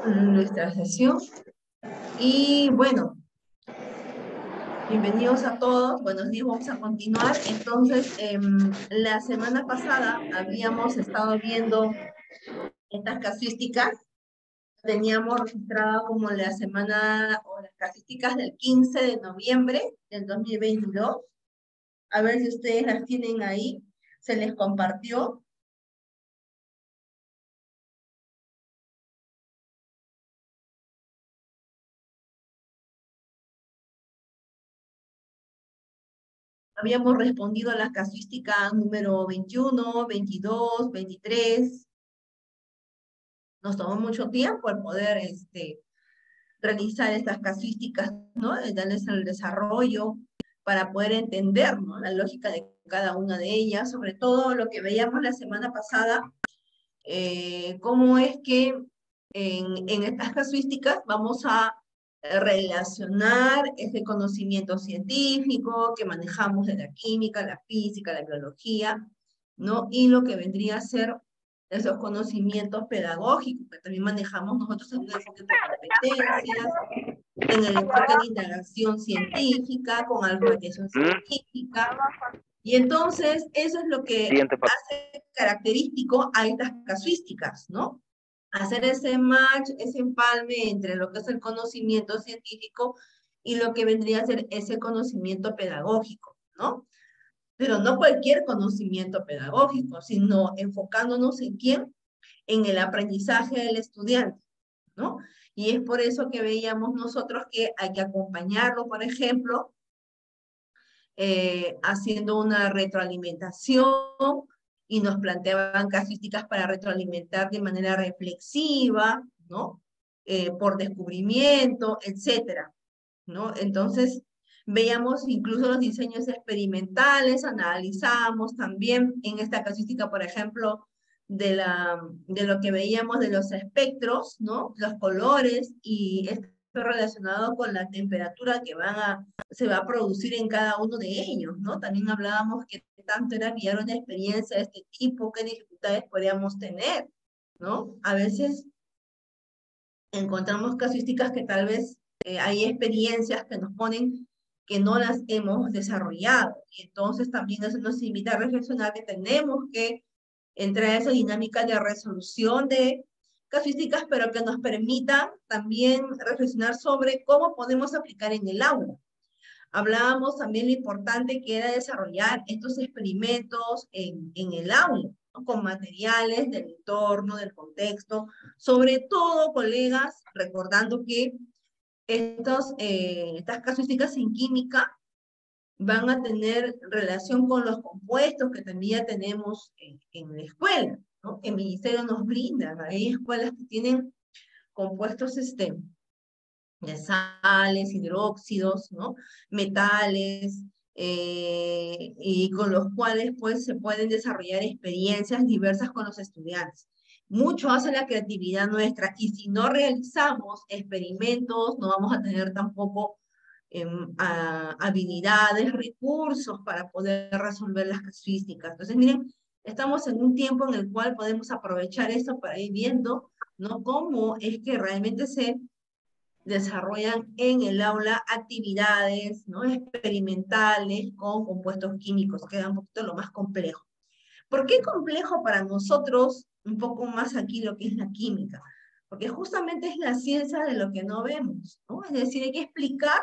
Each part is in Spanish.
nuestra sesión. Y bueno, bienvenidos a todos. Buenos días, vamos a continuar. Entonces, la semana pasada habíamos estado viendo estas casuísticas. Teníamos registrada como la semana o las casuísticas del 15 de noviembre del 2022. A ver si ustedes las tienen ahí. Se les compartió. Habíamos respondido a las casuísticas número 21, 22, 23. Nos tomó mucho tiempo el poder realizar estas casuísticas, ¿no? Darles el desarrollo para poder entender, ¿no? La lógica de cada una de ellas, sobre todo lo que veíamos la semana pasada, cómo es que en estas casuísticas vamos a relacionar ese conocimiento científico que manejamos de la química, la física, la biología, ¿no? Y lo que vendría a ser esos conocimientos pedagógicos que también manejamos nosotros en un enfoque por competencias, en el enfoque de indagación científica, con alfabetización científica. Y entonces eso es lo que hace característico a estas casuísticas, ¿no? Hacer ese match, ese empalme entre lo que es el conocimiento científico y lo que vendría a ser ese conocimiento pedagógico, ¿no? Pero no cualquier conocimiento pedagógico, sino enfocándonos en quién, en el aprendizaje del estudiante, ¿no? Y es por eso que veíamos nosotros que hay que acompañarlo, por ejemplo, haciendo una retroalimentación y nos planteaban casuísticas para retroalimentar de manera reflexiva, ¿no? Por descubrimiento, etcétera, ¿no? Entonces, veíamos incluso los diseños experimentales, analizamos también en esta casuística, por ejemplo, de lo que veíamos de los espectros, ¿no? Los colores y esto relacionado con la temperatura que se va a producir en cada uno de ellos, ¿no? También hablábamos que tanto era guiar una experiencia de este tipo, qué dificultades podríamos tener, ¿no? A veces encontramos casuísticas que tal vez hay experiencias que nos ponen que no las hemos desarrollado. Y entonces también eso nos invita a reflexionar que tenemos que entrar a esa dinámica de resolución de casuísticas, pero que nos permita también reflexionar sobre cómo podemos aplicar en el aula. Hablábamos también lo importante que era desarrollar estos experimentos en el aula, ¿no? Con materiales del entorno, del contexto, sobre todo, colegas, recordando que estas casuísticas en química van a tener relación con los compuestos que también ya tenemos en la escuela, ¿no? El ministerio nos brinda, hay escuelas que tienen compuestos de sales, hidróxidos, ¿no? Metales, y con los cuales pues se pueden desarrollar experiencias diversas con los estudiantes. Mucho hace la creatividad nuestra y si no realizamos experimentos no vamos a tener tampoco habilidades, recursos para poder resolver las casuísticas. Entonces, miren, estamos en un tiempo en el cual podemos aprovechar esto para ir viendo, ¿no? Cómo es que realmente se desarrollan en el aula actividades, ¿no? Experimentales con compuestos químicos, que es un poquito lo más complejo. ¿Por qué complejo para nosotros un poco más aquí lo que es la química? Porque justamente es la ciencia de lo que no vemos, ¿no? Es decir, hay que explicar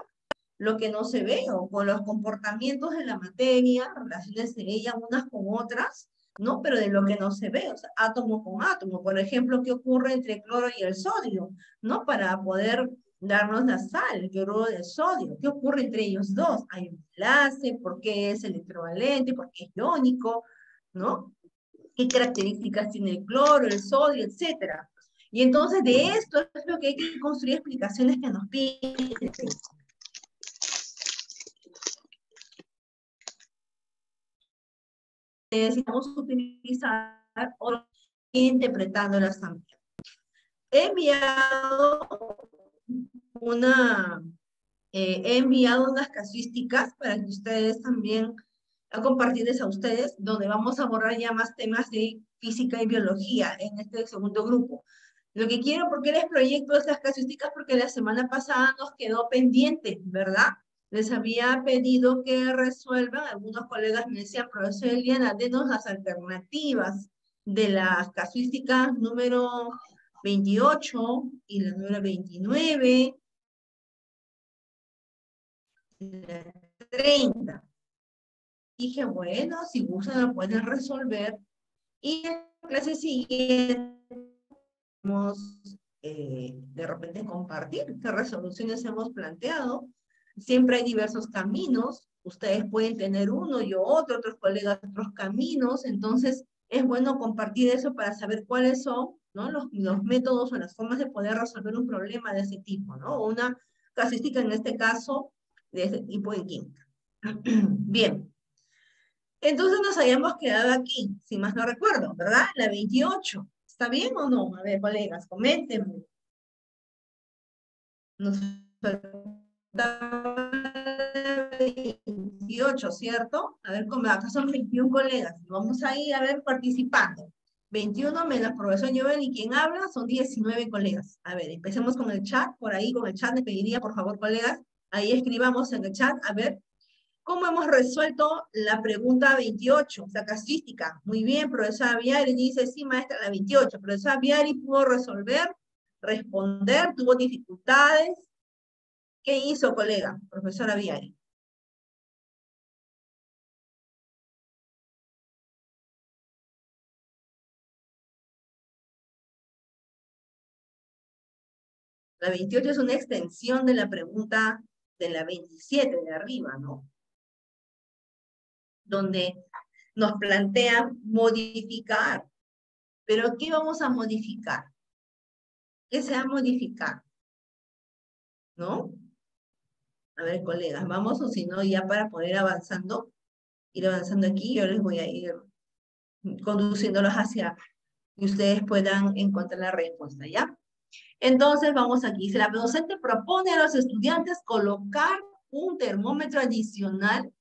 lo que no se ve o con los comportamientos de la materia, relaciones de ella unas con otras, ¿no? Pero de lo que no se ve, o sea, átomo con átomo. Por ejemplo, ¿qué ocurre entre el cloro y el sodio? ¿No? Para poder darnos la sal, el cloruro de sodio. ¿Qué ocurre entre ellos dos? Hay un enlace, ¿por qué es electrovalente? ¿Por qué es iónico? ¿No? ¿Qué características tiene el cloro, el sodio, etcétera? Y entonces de esto es lo que hay que construir explicaciones que nos piden. Necesitamos utilizar o interpretándolas también. He enviado una, he enviado unas casuísticas para que ustedes también a compartirles a ustedes, donde vamos a abordar ya más temas de física y biología en este segundo grupo. Lo que quiero, ¿por qué les proyecto estas casuísticas? Porque la semana pasada nos quedó pendiente, ¿verdad? Les había pedido que resuelvan, algunos colegas me decían, profesor Eliana, denos las alternativas de las casuísticas número 28 y la número 29, la 30. Dije, bueno, si gustan lo pueden resolver. Y en la clase siguiente vamos de repente compartir qué resoluciones hemos planteado. Siempre hay diversos caminos. Ustedes pueden tener uno, yo otro, otros colegas otros caminos. Entonces, es bueno compartir eso para saber cuáles son, ¿no?, los métodos o las formas de poder resolver un problema de ese tipo, ¿no? O una casuística, en este caso, de ese tipo en química. Bien. Entonces nos habíamos quedado aquí, si más no recuerdo, ¿verdad? La 28. ¿Está bien o no? A ver, colegas, coméntenme. Nos faltaba la 28, ¿cierto? A ver, acá son 21 colegas. Vamos a ir a ver participando. 21 menos profesor Joel y quien habla son 19 colegas. A ver, empecemos con el chat. Por ahí con el chat les pediría, por favor, colegas, ahí escribamos en el chat, a ver, ¿cómo hemos resuelto la pregunta 28? La casística. Muy bien, profesora Viari dice, sí, maestra, la 28. Profesora Viari pudo resolver, responder, tuvo dificultades. ¿Qué hizo, colega? Profesora Viari. La 28 es una extensión de la pregunta de la 27 de arriba, ¿no? Donde nos plantean modificar. ¿Pero qué vamos a modificar? ¿Qué se va a modificar? ¿No? A ver, colegas, vamos, o si no, ya para poder ir avanzando aquí, yo les voy a ir conduciéndolos hacia que ustedes puedan encontrar la respuesta, ¿ya? Entonces, vamos aquí. Si la docente propone a los estudiantes colocar un termómetro adicional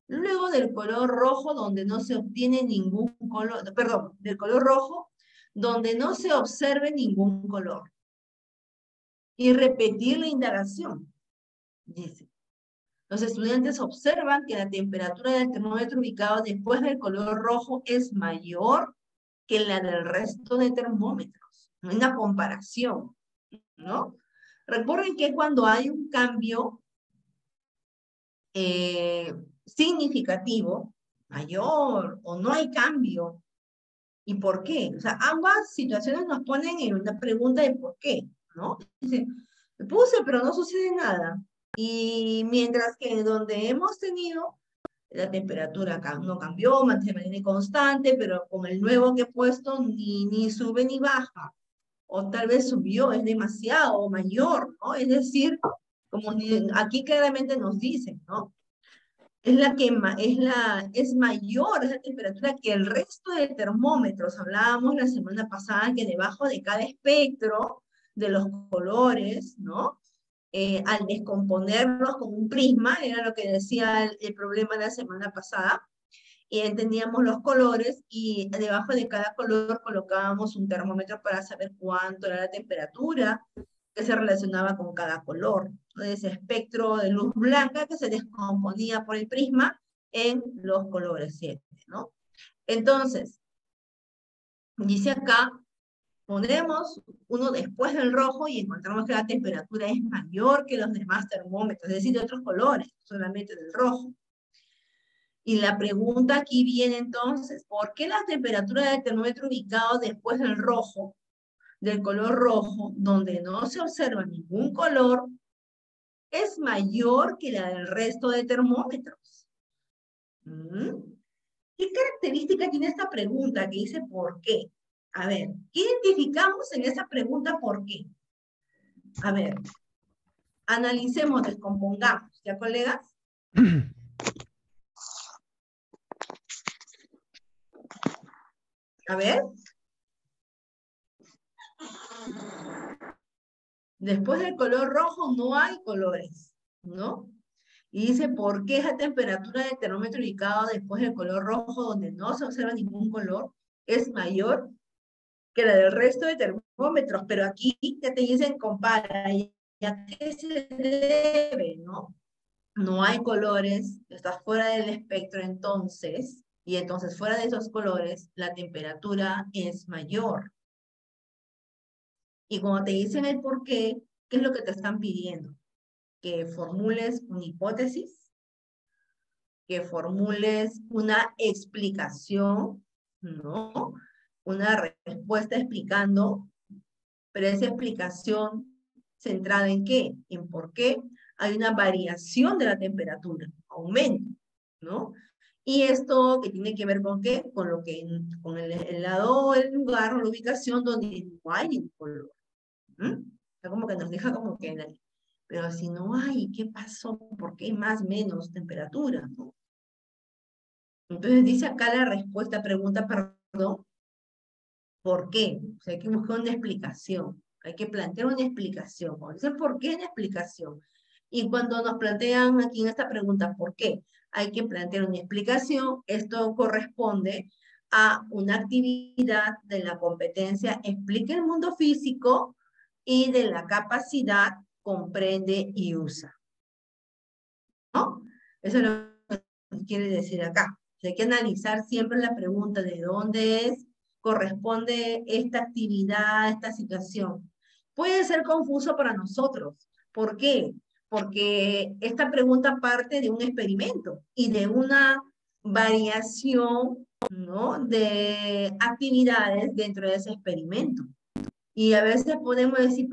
luego del color rojo donde no se obtiene ningún color, perdón, del color rojo donde no se observe ningún color. Y repetir la indagación, dice. Los estudiantes observan que la temperatura del termómetro ubicado después del color rojo es mayor que la del resto de termómetros. No hay una comparación, ¿no? Recuerden que cuando hay un cambio significativo, mayor o no hay cambio, ¿y por qué? O sea, ambas situaciones nos ponen en una pregunta de por qué, ¿no? Dice, puse, pero no sucede nada. Y mientras que donde hemos tenido la temperatura no cambió, mantiene constante, pero con el nuevo que he puesto ni sube ni baja. O tal vez subió, es demasiado mayor, ¿no? Es decir, como aquí claramente nos dicen, ¿no? Es mayor esa temperatura que el resto de termómetros. Hablábamos la semana pasada que debajo de cada espectro de los colores, ¿no? Al descomponerlos con un prisma, era lo que decía el problema de la semana pasada, y entendíamos los colores y debajo de cada color colocábamos un termómetro para saber cuánto era la temperatura que se relacionaba con cada color. Ese espectro de luz blanca que se descomponía por el prisma en los colores 7, ¿no? Entonces, dice acá, ponemos uno después del rojo y encontramos que la temperatura es mayor que los demás termómetros, es decir, de otros colores, solamente del rojo. Y la pregunta aquí viene entonces, ¿por qué la temperatura del termómetro ubicado después del rojo, del color rojo, donde no se observa ningún color, es mayor que la del resto de termómetros? ¿Qué característica tiene esta pregunta que dice por qué? A ver, ¿qué identificamos en esa pregunta por qué? A ver, analicemos, descompongamos, ¿ya, colegas? A ver. Después del color rojo no hay colores, ¿no? Y dice, ¿por qué esa temperatura del termómetro ubicado después del color rojo, donde no se observa ningún color, es mayor que la del resto de termómetros? Pero aquí ya te dicen, compara, ¿y a qué se debe, no? No hay colores, estás fuera del espectro entonces, y entonces fuera de esos colores, la temperatura es mayor. Y cuando te dicen el por qué, ¿qué es lo que te están pidiendo? Que formules una hipótesis, que formules una explicación, ¿no? Una respuesta explicando, pero esa explicación centrada en qué, en por qué hay una variación de la temperatura, aumento, ¿no? Y esto que tiene que ver con qué, con lo que, con el lado, el lugar o la ubicación donde no hay ningún color. O sea, como que nos deja como que, pero si no hay, ¿qué pasó? ¿Por qué más, menos temperatura? ¿No? Entonces dice acá la respuesta, pregunta, perdón, ¿por qué? O sea, hay que buscar una explicación, hay que plantear una explicación. Cuando dicen por qué, una explicación. Y cuando nos plantean aquí en esta pregunta, ¿por qué? Hay que plantear una explicación. Esto corresponde a una actividad de la competencia explica el mundo físico y de la capacidad comprende y usa. ¿No? Eso es lo que quiere decir acá. Hay que analizar siempre la pregunta de dónde corresponde esta actividad, esta situación. Puede ser confuso para nosotros. ¿Por qué? Porque esta pregunta parte de un experimento y de una variación, ¿no?, de actividades dentro de ese experimento. Y a veces podemos decir,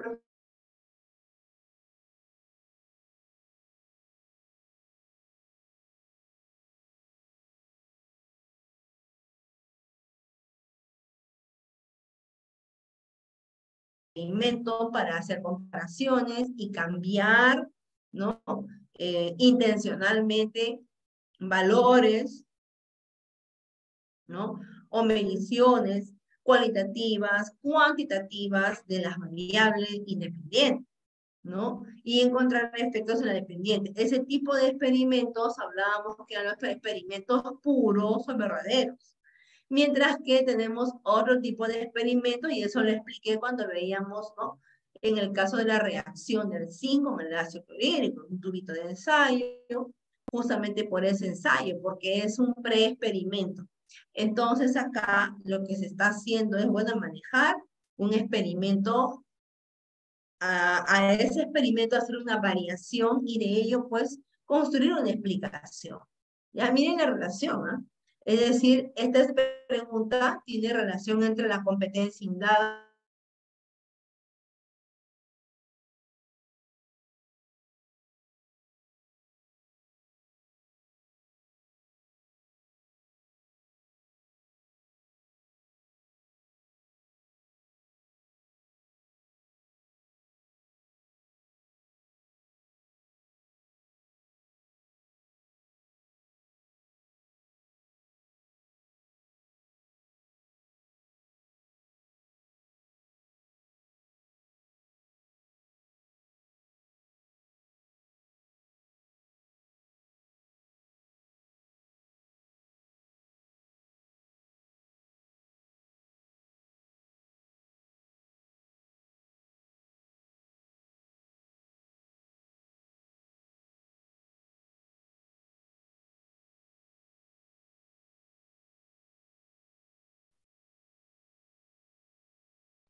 experimento para hacer comparaciones y cambiar, ¿no? Intencionalmente valores, ¿no? O mediciones cualitativas, cuantitativas de las variables independientes, ¿no? Y encontrar efectos en la dependiente. Ese tipo de experimentos, hablábamos que eran los experimentos puros o verdaderos. Mientras que tenemos otro tipo de experimentos, y eso lo expliqué cuando veíamos, ¿no?, en el caso de la reacción del zinc con el ácido clorhídrico, un tubito de ensayo, justamente por ese ensayo, porque es un pre-experimento. Entonces acá lo que se está haciendo es, bueno, manejar un experimento, a ese experimento hacer una variación y de ello pues construir una explicación. Ya miren la relación, ¿eh? Es decir, esta pregunta tiene relación entre la competencia indagada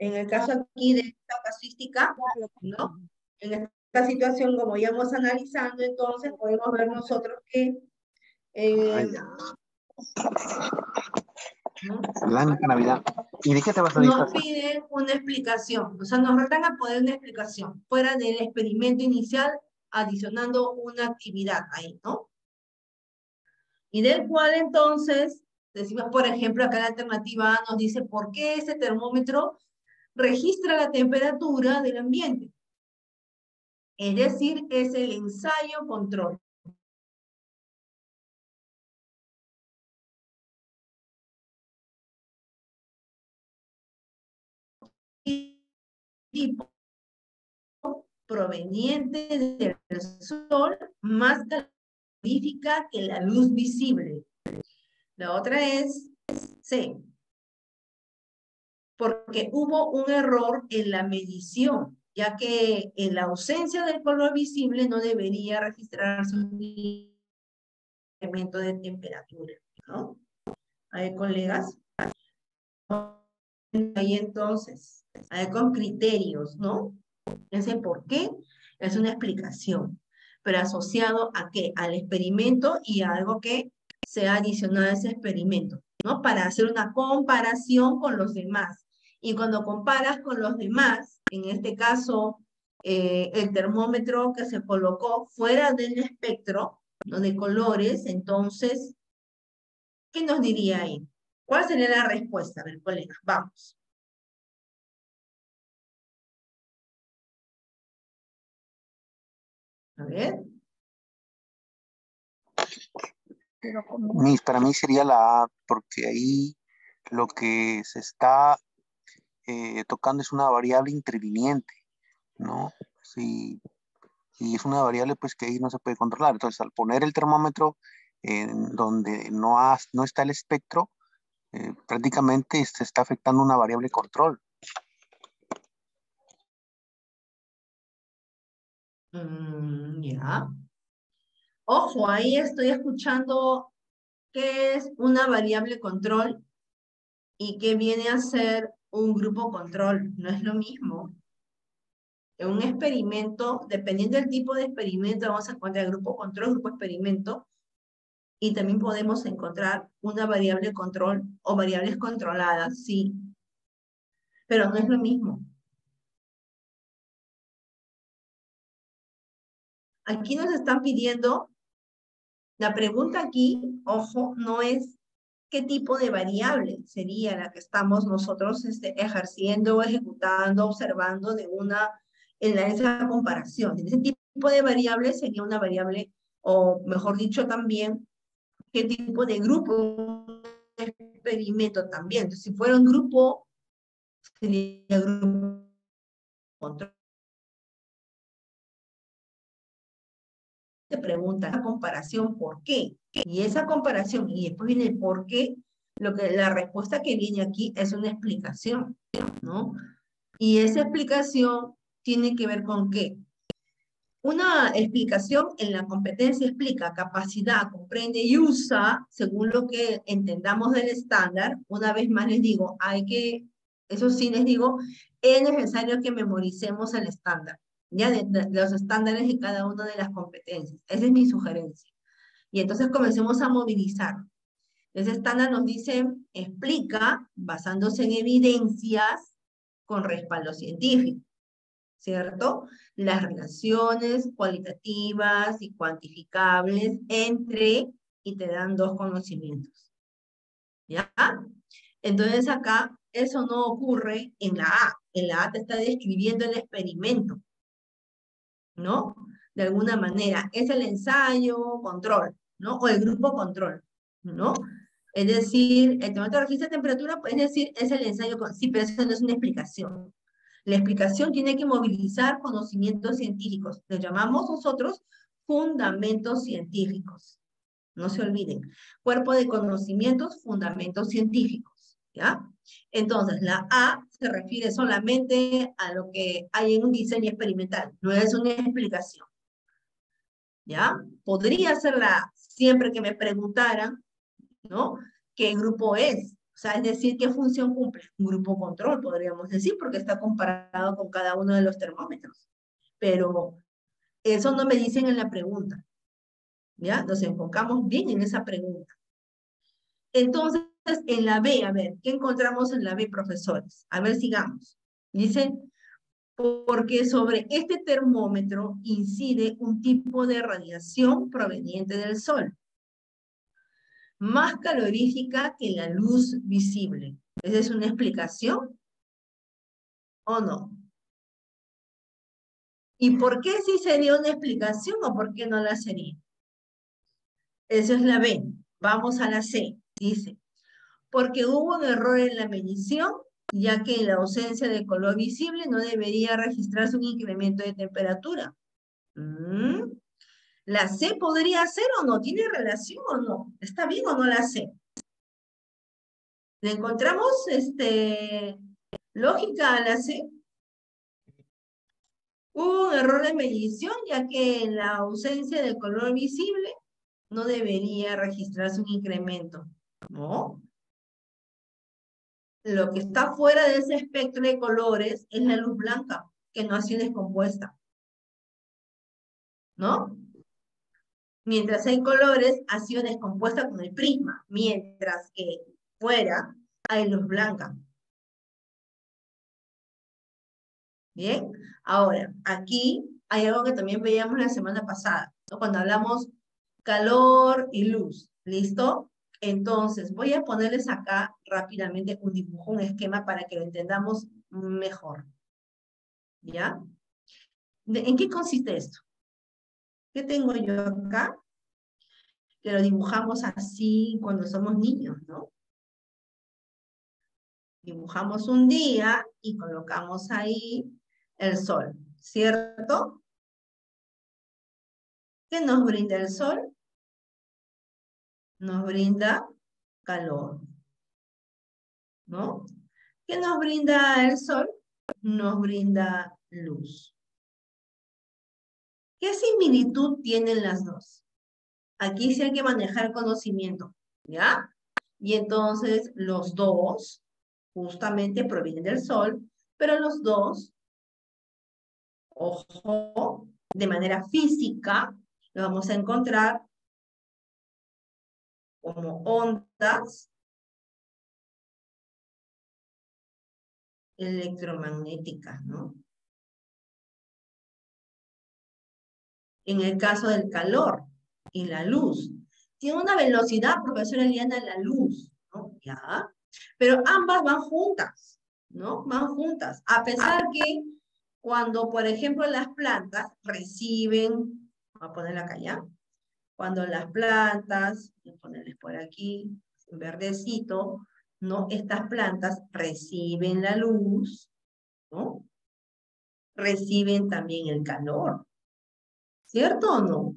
en el caso aquí de esta casuística, ¿no? En esta situación, como ya vamos analizando, entonces podemos ver nosotros que ¿no?, Blanca Navidad. ¿Y de qué te vas a nos disfrazar? piden una explicación, o sea, nos retan a poner una explicación fuera del experimento inicial, adicionando una actividad ahí, ¿no? Y del cual entonces, decimos, por ejemplo, acá la alternativa A nos dice por qué ese termómetro registra la temperatura del ambiente. Es decir, es el ensayo control. Tipo proveniente del sol más calorífica que la luz visible. La otra es C, porque hubo un error en la medición, ya que en la ausencia del color visible no debería registrarse un incremento de temperatura, ¿no? A ver, colegas. Ahí entonces, a ver, con criterios, ¿no? Ese por qué es una explicación, pero asociado a qué, al experimento y a algo que se ha adicionado a ese experimento, ¿no? Para hacer una comparación con los demás. Y cuando comparas con los demás, en este caso, el termómetro que se colocó fuera del espectro, ¿no? De colores, entonces, ¿qué nos diría ahí? ¿Cuál sería la respuesta? A ver, colegas, vamos. A ver. Para mí sería la A, porque ahí lo que se está tocando es una variable interviniente, ¿no? Sí, y es una variable pues que ahí no se puede controlar. Entonces, al poner el termómetro en donde no está el espectro, prácticamente se está afectando una variable control. Ya. Ojo, ahí estoy escuchando qué es una variable control y qué viene a ser un grupo control. No es lo mismo. En un experimento, dependiendo del tipo de experimento, vamos a encontrar grupo control, grupo experimento, y también podemos encontrar una variable control o variables controladas, sí, pero no es lo mismo. Aquí nos están pidiendo, la pregunta aquí, ojo, no es qué tipo de variable sería la que estamos nosotros ejerciendo, ejecutando, observando en esa comparación. Ese tipo de variable sería una variable, o mejor dicho también, qué tipo de grupo de experimento también. Entonces, si fuera un grupo, sería grupo control. Te pregunta la comparación, ¿por qué? Y esa comparación, y después viene el por qué, la respuesta que viene aquí es una explicación, ¿no? Y esa explicación tiene que ver con qué. Una explicación en la competencia explica capacidad, comprende y usa según lo que entendamos del estándar. Una vez más les digo, eso sí les digo, es necesario que memoricemos el estándar, ya de los estándares de cada una de las competencias. Esa es mi sugerencia. Y entonces comencemos a movilizar. Ese estándar nos dice, explica, basándose en evidencias con respaldo científico, ¿cierto? Las relaciones cualitativas y cuantificables y te dan dos conocimientos. ¿Ya? Entonces acá, eso no ocurre en la A. En la A te está describiendo el experimento, ¿no? De alguna manera. Es el ensayo control, ¿no? O el grupo control, ¿no? Es decir, el termómetro registra temperatura, es decir, es el ensayo control. Sí, pero eso no es una explicación. La explicación tiene que movilizar conocimientos científicos. Los llamamos nosotros fundamentos científicos. No se olviden. Cuerpo de conocimientos, fundamentos científicos. ¿Ya? Entonces, la A se refiere solamente a lo que hay en un diseño experimental. No es una explicación. ¿Ya? Podría ser la A, siempre que me preguntaran, ¿no? ¿Qué grupo es? O sea, es decir, ¿qué función cumple? Un grupo control, podríamos decir, porque está comparado con cada uno de los termómetros. Pero eso no me dicen en la pregunta. ¿Ya? Nos enfocamos bien en esa pregunta. Entonces, en la B, a ver, ¿qué encontramos en la B, profesores? A ver, sigamos. Dice, porque sobre este termómetro incide un tipo de radiación proveniente del sol, más calorífica que la luz visible. ¿Esa es una explicación o no? ¿Y por qué sí sería una explicación o por qué no la sería? Esa es la B. Vamos a la C. Dice, porque hubo un error en la medición, ya que en la ausencia de color visible no debería registrarse un incremento de temperatura. ¿La C podría ser o no? ¿Tiene relación o no? ¿Está bien o no la C? ¿Le encontramos lógica a la C? Hubo un error de medición, ya que en la ausencia del color visible no debería registrarse un incremento, ¿no? Lo que está fuera de ese espectro de colores es la luz blanca, que no ha sido descompuesta, ¿no? Mientras hay colores, ha sido descompuesta con el prisma, mientras que fuera hay luz blanca. Bien, ahora, aquí hay algo que también veíamos la semana pasada, ¿no? Cuando hablamos calor y luz, ¿listo? Entonces, voy a ponerles acá rápidamente un dibujo, un esquema para que lo entendamos mejor, ¿ya? ¿En qué consiste esto? ¿Qué tengo yo acá? Que lo dibujamos así cuando somos niños, ¿no? Dibujamos un día y colocamos ahí el sol, ¿cierto? ¿Qué nos brinda el sol? Nos brinda calor, ¿no? ¿Qué nos brinda el sol? Nos brinda luz. ¿Qué similitud tienen las dos? Aquí sí hay que manejar conocimiento, ¿ya? Y entonces los dos justamente provienen del sol, pero los dos, ojo, de manera física, lo vamos a encontrar como ondas electromagnéticas, ¿no? En el caso del calor y la luz, tiene una velocidad, profesora Eliana, la luz, ¿no? ¿Ya? Pero ambas van juntas, ¿no? Van juntas, a pesar que cuando, por ejemplo, las plantas reciben, voy a ponerla acá ya, cuando las plantas, voy a ponerles por aquí, en verdecito, ¿no? Estas plantas reciben la luz, ¿no? Reciben también el calor, ¿cierto o no?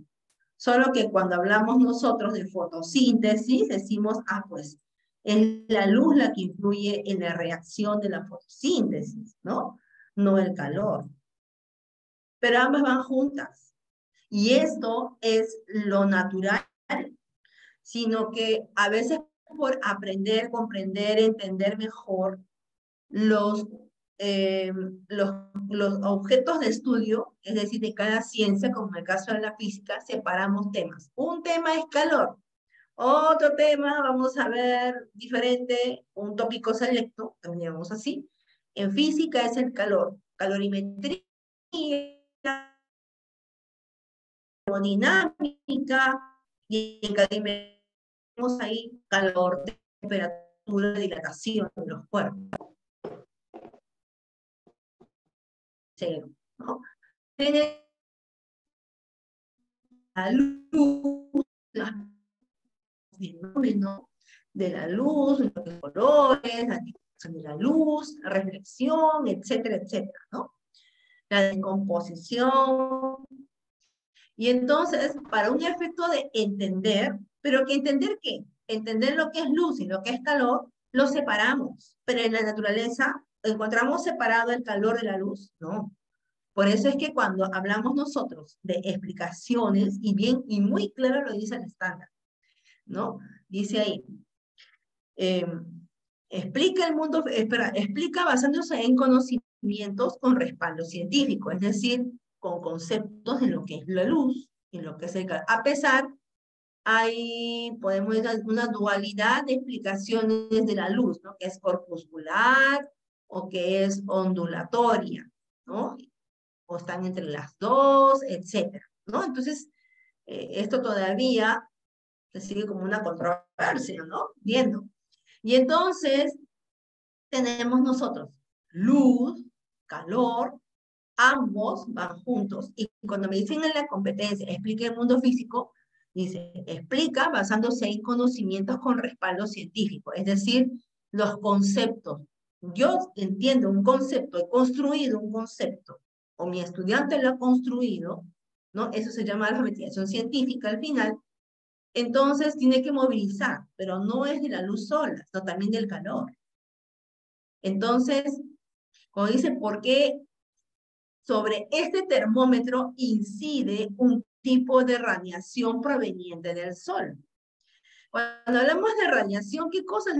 Solo que cuando hablamos nosotros de fotosíntesis, decimos, ah, pues, es la luz la que influye en la reacción de la fotosíntesis, ¿no? No el calor. Pero ambas van juntas. Y esto es lo natural, sino que a veces por aprender, comprender, entender mejor los, eh, los, los objetos de estudio, es decir, de cada ciencia, como en el caso de la física, separamos temas. Un tema es calor, otro tema, vamos a ver diferente, un tópico selecto, también llamamos así. En física es el calor, calorimetría, termodinámica, y en calorimetría tenemos ahí calor, temperatura, dilatación de los cuerpos. Cero, ¿no? Tiene la luz, los fenómenos de la luz, los colores, la difusión de la luz, la reflexión, etcétera, etcétera, ¿no? La descomposición. Y entonces, para un efecto de entender, pero que entender qué, entender lo que es luz y lo que es calor, lo separamos. Pero en la naturaleza, ¿encontramos separado el calor de la luz? No. Por eso es que cuando hablamos nosotros de explicaciones, y bien, y muy claro lo dice el estándar, ¿no? Dice ahí, eh, explica el mundo, espera, explica basándose en conocimientos con respaldo científico, es decir, con conceptos de lo que es la luz y lo que es el calor. A pesar, hay, podemos decir, una dualidad de explicaciones de la luz, ¿no? Que es corpuscular o que es ondulatoria, ¿no? O están entre las dos, etcétera, ¿no? Entonces, esto todavía se sigue como una controversia, ¿no? Viendo. Y entonces, tenemos nosotros luz, calor, ambos van juntos. Y cuando me dicen en la competencia, explica el mundo físico, dice, explica basándose en conocimientos con respaldo científico, es decir, los conceptos. Yo entiendo un concepto, he construido un concepto, o mi estudiante lo ha construido, ¿no? Eso se llama alfabetización científica al final. Entonces tiene que movilizar, pero no es de la luz sola, sino también del calor. Entonces, cuando dice por qué sobre este termómetro incide un tipo de radiación proveniente del sol. Cuando hablamos de radiación, ¿qué cosa?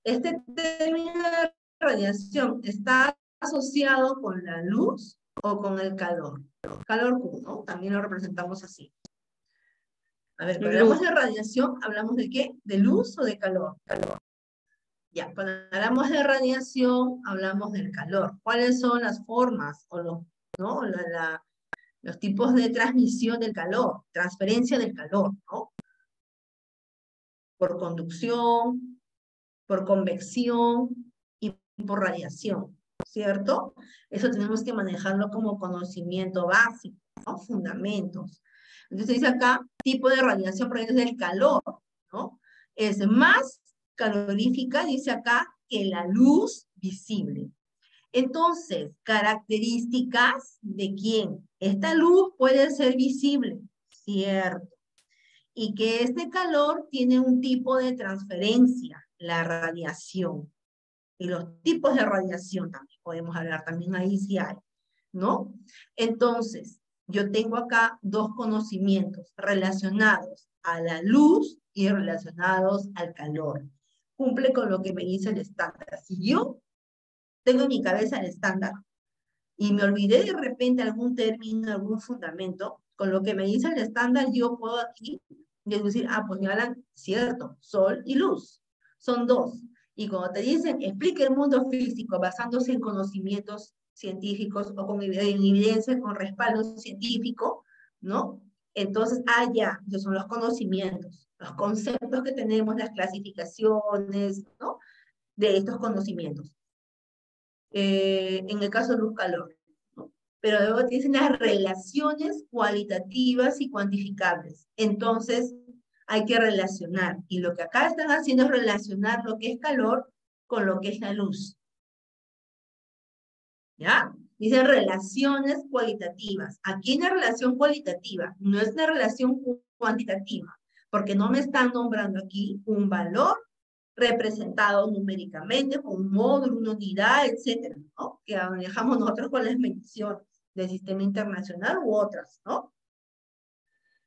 Este término de radiación está asociado con la luz o con el calor. Calor Q, ¿no? También lo representamos así. A ver, cuando hablamos Luz. de radiación, ¿hablamos de qué? ¿De luz o de calor? Calor. Ya, cuando hablamos de radiación, hablamos del calor. ¿Cuáles son las formas o los, ¿no? Los tipos de transmisión del calor, transferencia del calor, ¿no? Por conducción, por convección y por radiación, ¿cierto? Eso tenemos que manejarlo como conocimiento básico, ¿no? Fundamentos. Entonces dice acá, tipo de radiación proveniente del calor, ¿no? Es más calorífica, dice acá, que la luz visible. Entonces, características de quién. Esta luz puede ser visible, cierto. Y que este calor tiene un tipo de transferencia, la radiación. Y los tipos de radiación también podemos hablar, también ahí sí hay, ¿no? Entonces, yo tengo acá dos conocimientos relacionados a la luz y relacionados al calor. Cumple con lo que me dice el estándar. Si yo tengo en mi cabeza el estándar y me olvidé de repente algún término, algún fundamento, con lo que me dice el estándar yo puedo aquí deducir, ah, pues me hablan, cierto, sol y luz, son dos. Y cuando te dicen, explique el mundo físico basándose en conocimientos científicos o con evidencia, con respaldo científico, ¿no? Entonces, ah, ya, esos son los conocimientos, los conceptos que tenemos, las clasificaciones, ¿no? De estos conocimientos. En el caso de luz-calor, ¿no? Pero luego te dicen las relaciones cualitativas y cuantificables. Entonces, hay que relacionar. Y lo que acá están haciendo es relacionar lo que es calor con lo que es la luz. ¿Ya? Dicen relaciones cualitativas. Aquí una relación cualitativa, no es una relación cuantitativa, porque no me están nombrando aquí un valor representado numéricamente con un módulo, una unidad, etcétera, ¿no? Que manejamos nosotros con las mediciones del sistema internacional u otras, ¿no?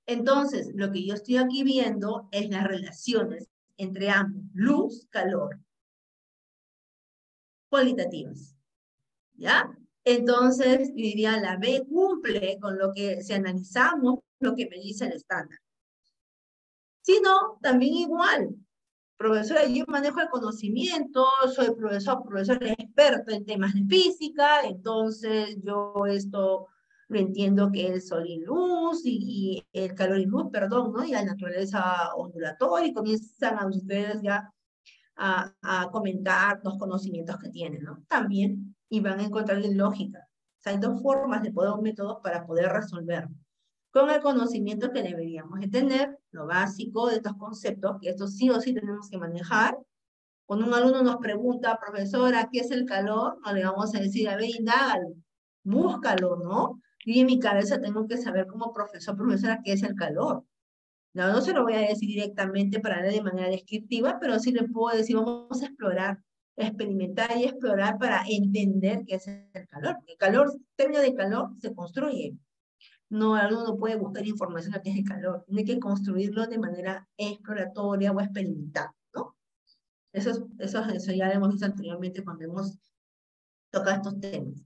Entonces, lo que yo estoy aquí viendo es las relaciones entre ambos, luz, calor, cualitativas, ¿ya? Entonces, diría, la B cumple con lo que, si analizamos lo que me dice el estándar. Si no, también igual, profesora, yo manejo el conocimiento, soy profesor experto en temas de física, entonces yo esto lo entiendo que es sol y luz, y el calor y luz, perdón, ¿no? Y la naturaleza ondulatoria, y comienzan a ustedes ya a comentar los conocimientos que tienen, ¿no? También, y van a encontrar lógica. O sea, hay dos formas de poder, métodos para poder resolver con el conocimiento que deberíamos de tener, lo básico de estos conceptos, que esto sí o sí tenemos que manejar. Cuando un alumno nos pregunta, profesora, ¿qué es el calor? No le vamos a decir, a ver, indágalo, búscalo, ¿no? Y en mi cabeza tengo que saber como profesor, profesora, qué es el calor. No, no se lo voy a decir directamente para leer de manera descriptiva, pero sí le puedo decir, vamos a explorar, experimentar y explorar para entender qué es el calor. Porque el calor, el término de calor se construye. No, uno no puede buscar información de lo que es el calor, tiene que construirlo de manera exploratoria o experimental, ¿no? Eso ya lo hemos visto anteriormente cuando hemos tocado estos temas.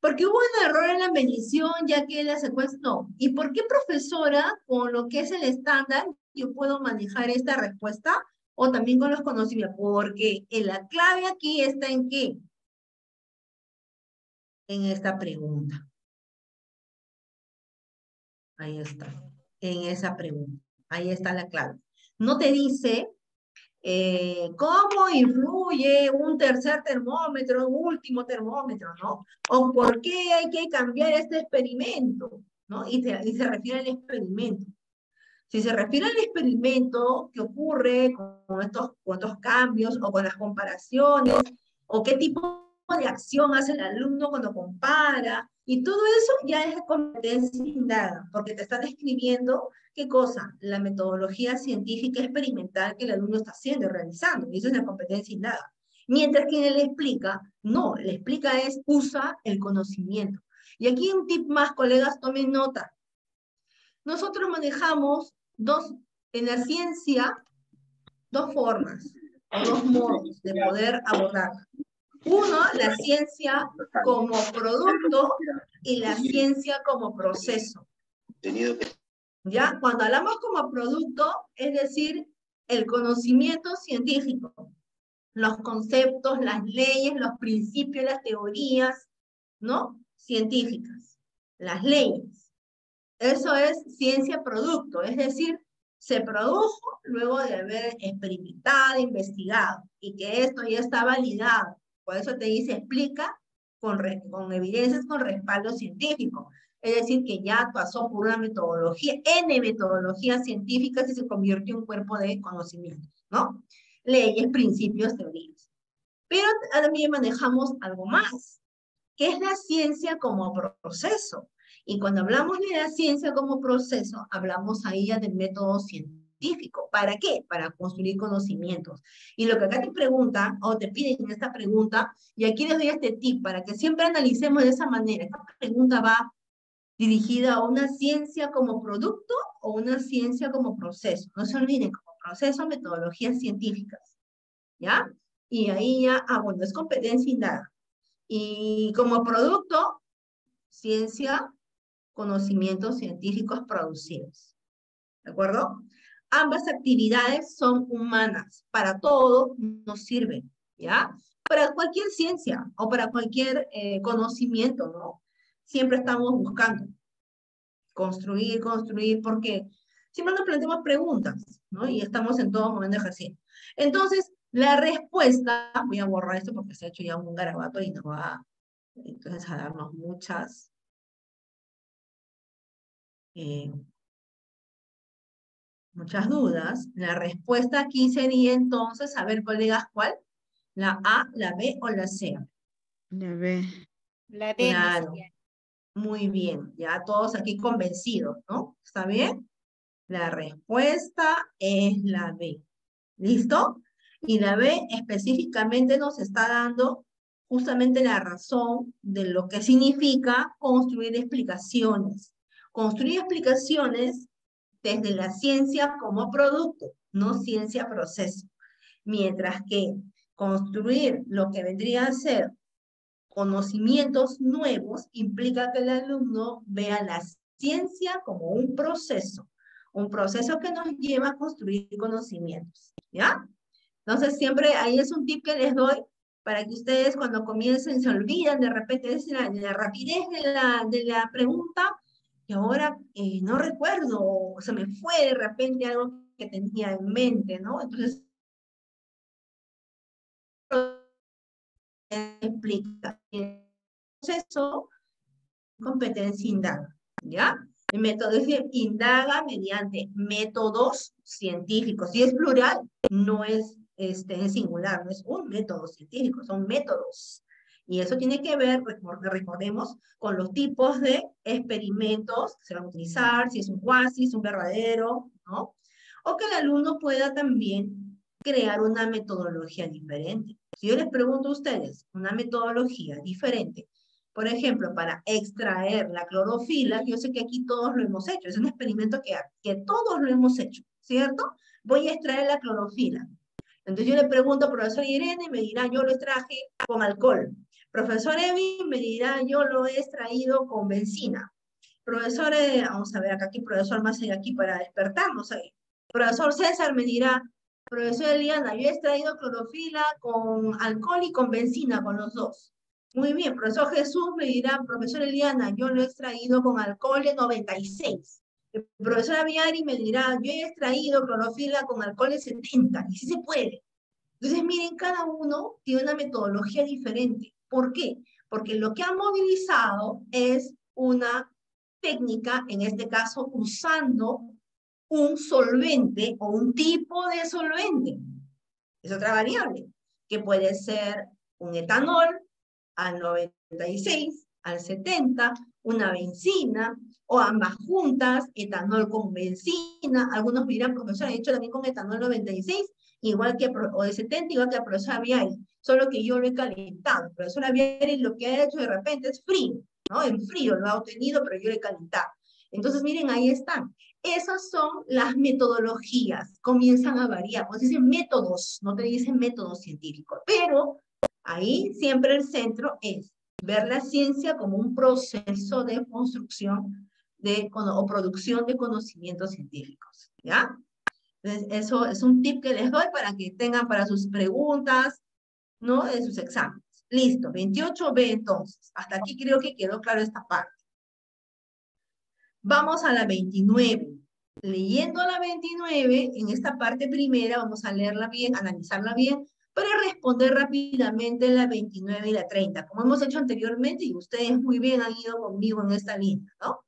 Porque hubo un error en la medición, ya que la secuencia no. ¿Y por qué, profesora, con lo que es el estándar, yo puedo manejar esta respuesta? O también con los conocimientos. Porque la clave aquí está en ¿qué? En esta pregunta. Ahí está, en esa pregunta. Ahí está la clave. No te dice cómo influye un tercer termómetro, un último termómetro, ¿no? O por qué hay que cambiar este experimento, ¿no? Y se refiere al experimento. Si se refiere al experimento que ocurre con estos cambios o con las comparaciones, o qué tipo de acción hace el alumno cuando compara, y todo eso ya es competencia indagada, porque te está describiendo qué cosa, la metodología científica experimental que el alumno está haciendo, realizando, y eso es la competencia indagada. Mientras que él le explica, no, le explica es, usa el conocimiento. Y aquí un tip más, colegas, tomen nota. Nosotros manejamos en la ciencia, dos formas, o dos modos de poder abordarla. Uno, la ciencia como producto y la ciencia como proceso. ¿Ya? Cuando hablamos como producto, es decir, el conocimiento científico, los conceptos, las leyes, los principios, las teorías, ¿no? Científicas, las leyes. Eso es ciencia producto, es decir, se produjo luego de haber experimentado, investigado, y que esto ya está validado. Por eso te dice, explica con evidencias, con respaldo científico. Es decir, que ya pasó por una metodología, N metodologías científicas y se convirtió en un cuerpo de conocimientos, ¿no? Leyes, principios, teorías. Pero también manejamos algo más, que es la ciencia como proceso. Y cuando hablamos de la ciencia como proceso, hablamos ahí ya del método científico. ¿Para qué? Para construir conocimientos. Y lo que acá te pregunta, o te piden en esta pregunta, y aquí les doy este tip, para que siempre analicemos de esa manera. Esta pregunta va dirigida a una ciencia como producto o una ciencia como proceso. No se olviden, como proceso, metodologías científicas. ¿Ya? Y ahí ya, bueno, es competencia indagada. Y como producto, ciencia, conocimientos científicos producidos. ¿De acuerdo? Ambas actividades son humanas. Para todo nos sirven, ¿ya? Para cualquier ciencia o para cualquier conocimiento, ¿no? Siempre estamos buscando construir, porque siempre nos planteamos preguntas, ¿no? Y estamos en todo momento ejerciendo. Entonces, la respuesta, voy a borrar esto porque se ha hecho ya un garabato y no va entonces a darnos muchas dudas. La respuesta aquí sería entonces, a ver, colegas, ¿cuál? ¿La A, la B o la C? La B. La D, Claro, Lucía. muy bien. Ya todos aquí convencidos, ¿no? ¿Está bien? La respuesta es la B. ¿Listo? Y la B específicamente nos está dando justamente la razón de lo que significa construir explicaciones. Construir explicaciones desde la ciencia como producto, no ciencia proceso. Mientras que construir lo que vendría a ser conocimientos nuevos implica que el alumno vea la ciencia como un proceso que nos lleva a construir conocimientos, ¿ya? Entonces siempre ahí es un tip que les doy para que ustedes cuando comiencen se olvidan de repente de la rapidez de la pregunta y ahora no recuerdo, se me fue de repente algo que tenía en mente, ¿no? Entonces explica el proceso, competencia indaga, ¿ya? El método es decir, indaga mediante métodos científicos. Si es plural, no es en singular, no es un método científico, son métodos. Y eso tiene que ver, recordemos, con los tipos de experimentos que se van a utilizar, si es un cuasi, si es un verdadero, ¿no? O que el alumno pueda también crear una metodología diferente. Si yo les pregunto a ustedes una metodología diferente, por ejemplo, para extraer la clorofila, yo sé que aquí todos lo hemos hecho, es un experimento que todos lo hemos hecho, ¿cierto? Voy a extraer la clorofila. Entonces yo le pregunto, profesor Irene, me dirá, yo lo extraje con alcohol. Profesor Evi me dirá, yo lo he extraído con benzina. Profesor, vamos a ver acá, ¿qué profesor más hay aquí para despertarnos ahí? Profesor César me dirá, profesor Eliana, yo he extraído clorofila con alcohol y con benzina, con los dos. Muy bien, profesor Jesús me dirá, profesor Eliana, yo lo he extraído con alcohol de 96. El profesor Aviari me dirá, yo he extraído clorofila con alcohol de 70, y sí se puede. Entonces, miren, cada uno tiene una metodología diferente. ¿Por qué? Porque lo que ha movilizado es una técnica, en este caso, usando un solvente o un tipo de solvente. Es otra variable, que puede ser un etanol, al 96, al 70, una benzina, o ambas juntas, etanol con benzina. Algunos me dirán, profesor, he hecho también con etanol 96, igual que, o de 70, igual que la profesora Viari, solo que yo lo he calentado. La profesora Viari lo que ha hecho de repente es frío, ¿no? En frío lo ha obtenido, pero yo lo he calentado. Entonces, miren, ahí están. Esas son las metodologías, comienzan a variar. Pues dicen métodos, no te dicen métodos científicos, pero ahí siempre el centro es ver la ciencia como un proceso de construcción o producción de conocimientos científicos, ¿ya? Entonces, eso es un tip que les doy para que tengan para sus preguntas, ¿no? De sus exámenes. Listo, 28B entonces. Hasta aquí creo que quedó claro esta parte. Vamos a la 29. Leyendo la 29, en esta parte primera, vamos a leerla bien, analizarla bien, para responder rápidamente la 29 y la 30, como hemos hecho anteriormente, y ustedes muy bien han ido conmigo en esta línea, ¿no?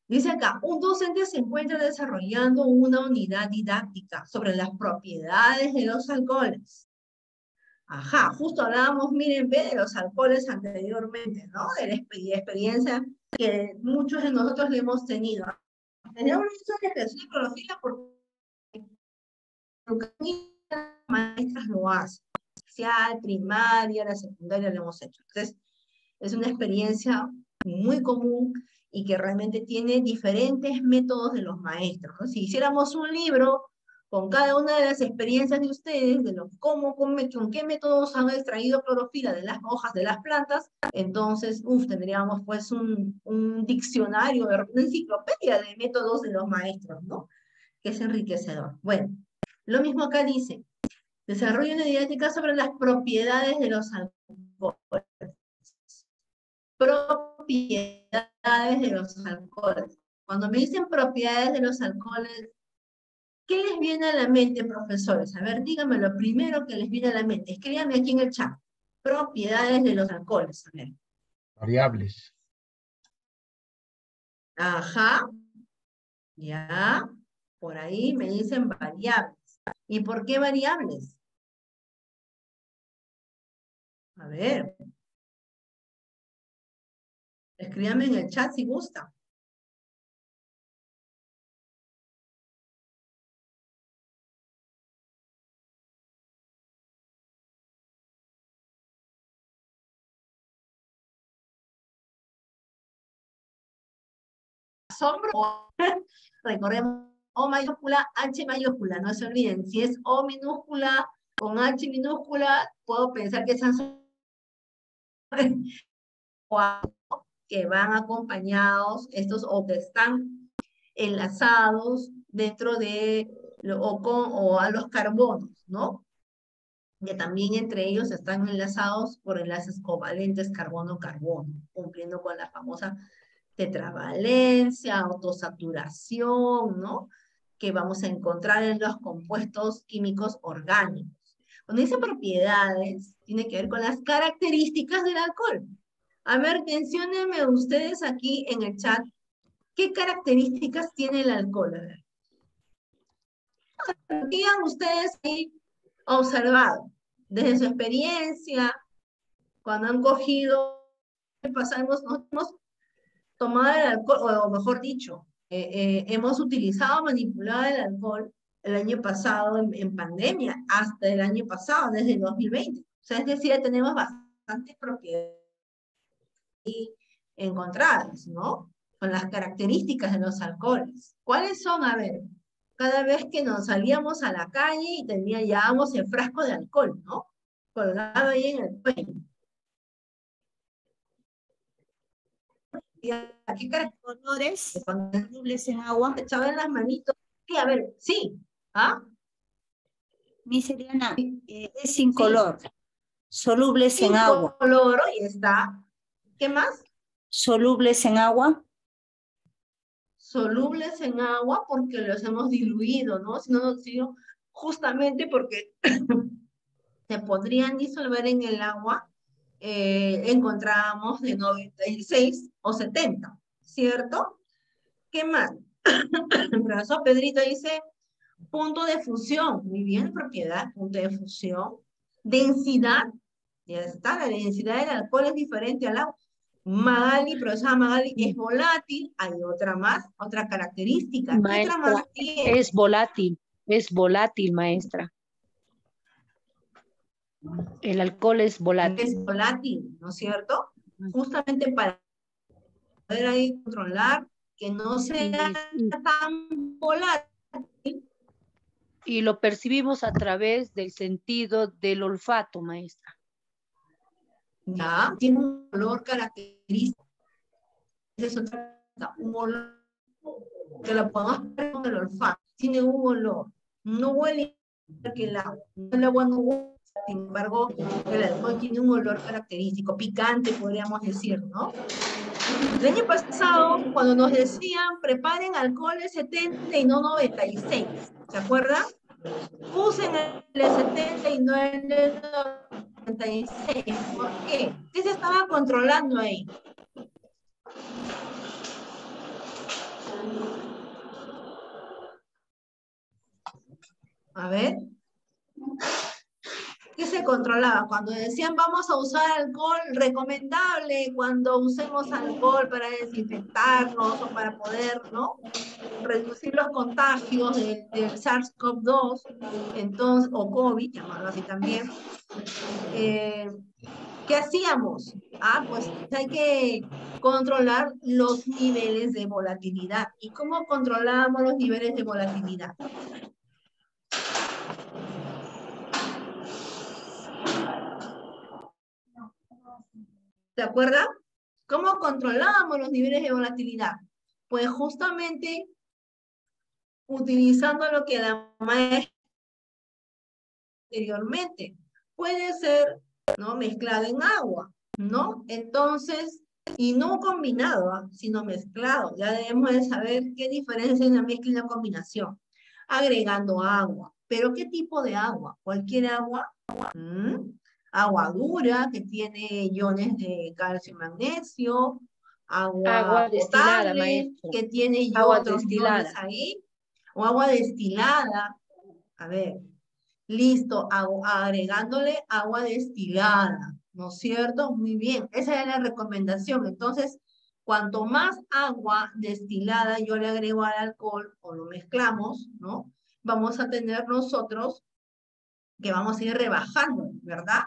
Dice acá, un docente se encuentra desarrollando una unidad didáctica sobre las propiedades de los alcoholes. Ajá, justo hablábamos, miren, de los alcoholes anteriormente, ¿no? De la experiencia que muchos de nosotros le hemos tenido. Tenemos una ejercicio de clorofila porque las maestras lo hacen. Especial, primaria, la secundaria lo hemos hecho. Entonces, es una experiencia muy común y que realmente tiene diferentes métodos de los maestros, ¿no? Si hiciéramos un libro con cada una de las experiencias de ustedes, de lo, con qué métodos han extraído clorofila de las hojas de las plantas, entonces, tendríamos pues un diccionario, una enciclopedia de métodos de los maestros, ¿no? Que es enriquecedor. Bueno, lo mismo acá dice, desarrollo una didáctica sobre las propiedades de los alcoholes. Propiedades de los alcoholes. Cuando me dicen propiedades de los alcoholes, ¿qué les viene a la mente, profesores? A ver, díganme lo primero que les viene a la mente. Escríbanme aquí en el chat. Propiedades de los alcoholes. A ver. Variables. Ajá. Ya. Por ahí me dicen variables. ¿Y por qué variables? A ver. Escríbanme en el chat si gusta. Asombro. Recordemos O mayúscula, H mayúscula. No se olviden, si es O minúscula con H minúscula, puedo pensar que esas son que van acompañados, estos o que están enlazados dentro de, o a los carbonos, ¿no? Que también entre ellos están enlazados por enlaces covalentes carbono-carbono, cumpliendo con la famosa tetravalencia, autosaturación, ¿no? Que vamos a encontrar en los compuestos químicos orgánicos. Cuando dice propiedades, tiene que ver con las características del alcohol. A ver, menciónenme ustedes aquí en el chat, ¿qué características tiene el alcohol? A ver. ¿Qué han ustedes ahí observado? Desde su experiencia, cuando han cogido, pasamos, nos hemos tomado el alcohol, o mejor dicho, hemos utilizado, manipulado el alcohol el año pasado en pandemia, hasta el año pasado, desde el 2020. O sea, es decir, tenemos bastantes propiedades encontradas, ¿no? Con las características de los alcoholes. ¿Cuáles son? A ver, cada vez que nos salíamos a la calle y llevábamos el frasco de alcohol, ¿no? Colgado ahí en el cuello. ¿Qué Colores solubles en agua? Echaba en las manitos. Sí, a ver, sí. ¿Ah? Miss Eliana, es sin color. Solubles en agua. Color, y está. ¿Qué más? Solubles en agua. Solubles en agua porque los hemos diluido, ¿no? Si no, justamente porque se podrían disolver en el agua, encontrábamos de 96 o 70, ¿cierto? ¿Qué más? El profesor Pedrito dice punto de fusión. Muy bien, propiedad, punto de fusión. Densidad, Ya está, la densidad del alcohol es diferente al agua. Magali, profesora Magali, es volátil, hay otra más, otra característica. ¿Qué otra más Maestra, tiene? es volátil, maestra. El alcohol es Es volátil. volátil, ¿no es cierto? Justamente para poder ahí controlar que no sea tan volátil. Y lo percibimos a través del sentido del olfato, maestra. Ya, tiene un olor característico. Esa es otra cosa, un olor que lo podemos ver con el olfato. Tiene un olor. No huele igual que el agua. El agua no huele, sin embargo, el alcohol tiene un olor característico, picante, podríamos decir, ¿no? El año pasado, cuando nos decían preparen alcoholes 70 y no 96, ¿se acuerdan? Usen el 70 y no el 96. ¿Por qué? ¿Qué se estaba controlando ahí? A ver. ¿Qué se controlaba? Cuando decían vamos a usar alcohol, recomendable cuando usemos alcohol para desinfectarnos o para poder, ¿no?, reducir los contagios del SARS-CoV-2, entonces, o COVID, llamarlo así también. ¿Qué hacíamos? Pues hay que controlar los niveles de volatilidad. ¿Y cómo controlábamos los niveles de volatilidad? ¿Se acuerdan? ¿Cómo controlábamos los niveles de volatilidad? Pues justamente utilizando lo que la maestra anteriormente. Puede ser, ¿no?, mezclado en agua, ¿no? Entonces, y no combinado, sino mezclado. Ya debemos de saber qué diferencia hay en la mezcla y la combinación. Agregando agua. ¿Pero qué tipo de agua? ¿Cualquier agua? Agua dura, que tiene iones de calcio y magnesio. Agua destilada, potable, maestro. que tiene Agua otros destilada. iones ahí. O agua destilada. A ver, listo, agregándole agua destilada, ¿no es cierto? Muy bien, esa es la recomendación. Entonces, cuanto más agua destilada yo le agrego al alcohol o lo mezclamos, ¿no?, vamos a tener nosotros que vamos a ir rebajando, ¿verdad?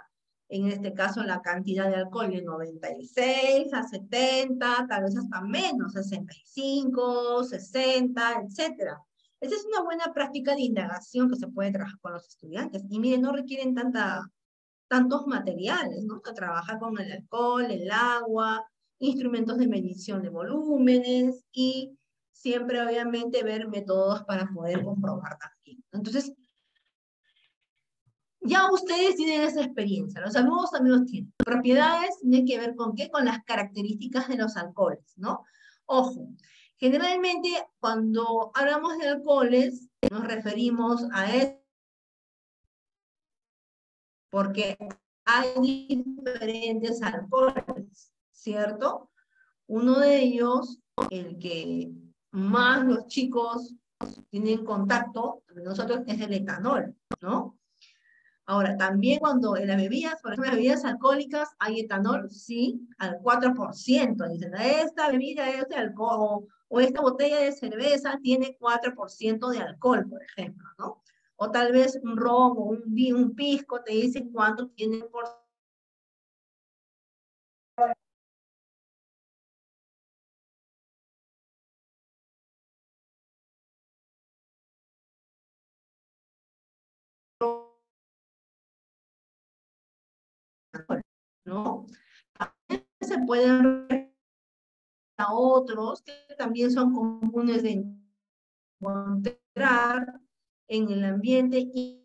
En este caso la cantidad de alcohol de 96 a 70, tal vez hasta menos, 65, 60, etcétera. Esa es una buena práctica de indagación que se puede trabajar con los estudiantes. Y miren, no requieren tantos materiales, ¿no? Se trabaja con el alcohol, el agua, instrumentos de medición de volúmenes y siempre, obviamente, ver métodos para poder comprobar también. Entonces, ya ustedes tienen esa experiencia, los alumnos también los tienen. Propiedades tienen que ver con ¿qué? Con las características de los alcoholes, ¿no? Ojo, generalmente cuando hablamos de alcoholes nos referimos a esto porque hay diferentes alcoholes, ¿cierto? Uno de ellos, el que más los chicos tienen contacto, nosotros, es el etanol, ¿no? Ahora, también cuando en las bebidas, por ejemplo, en las bebidas alcohólicas hay etanol, sí, al 4%. Dicen, esta bebida es de alcohol, o esta botella de cerveza tiene 4% de alcohol, por ejemplo, ¿no? O tal vez un ron o un pisco te dicen cuánto tiene por ¿no? También se pueden ver a otros que también son comunes de encontrar en el ambiente y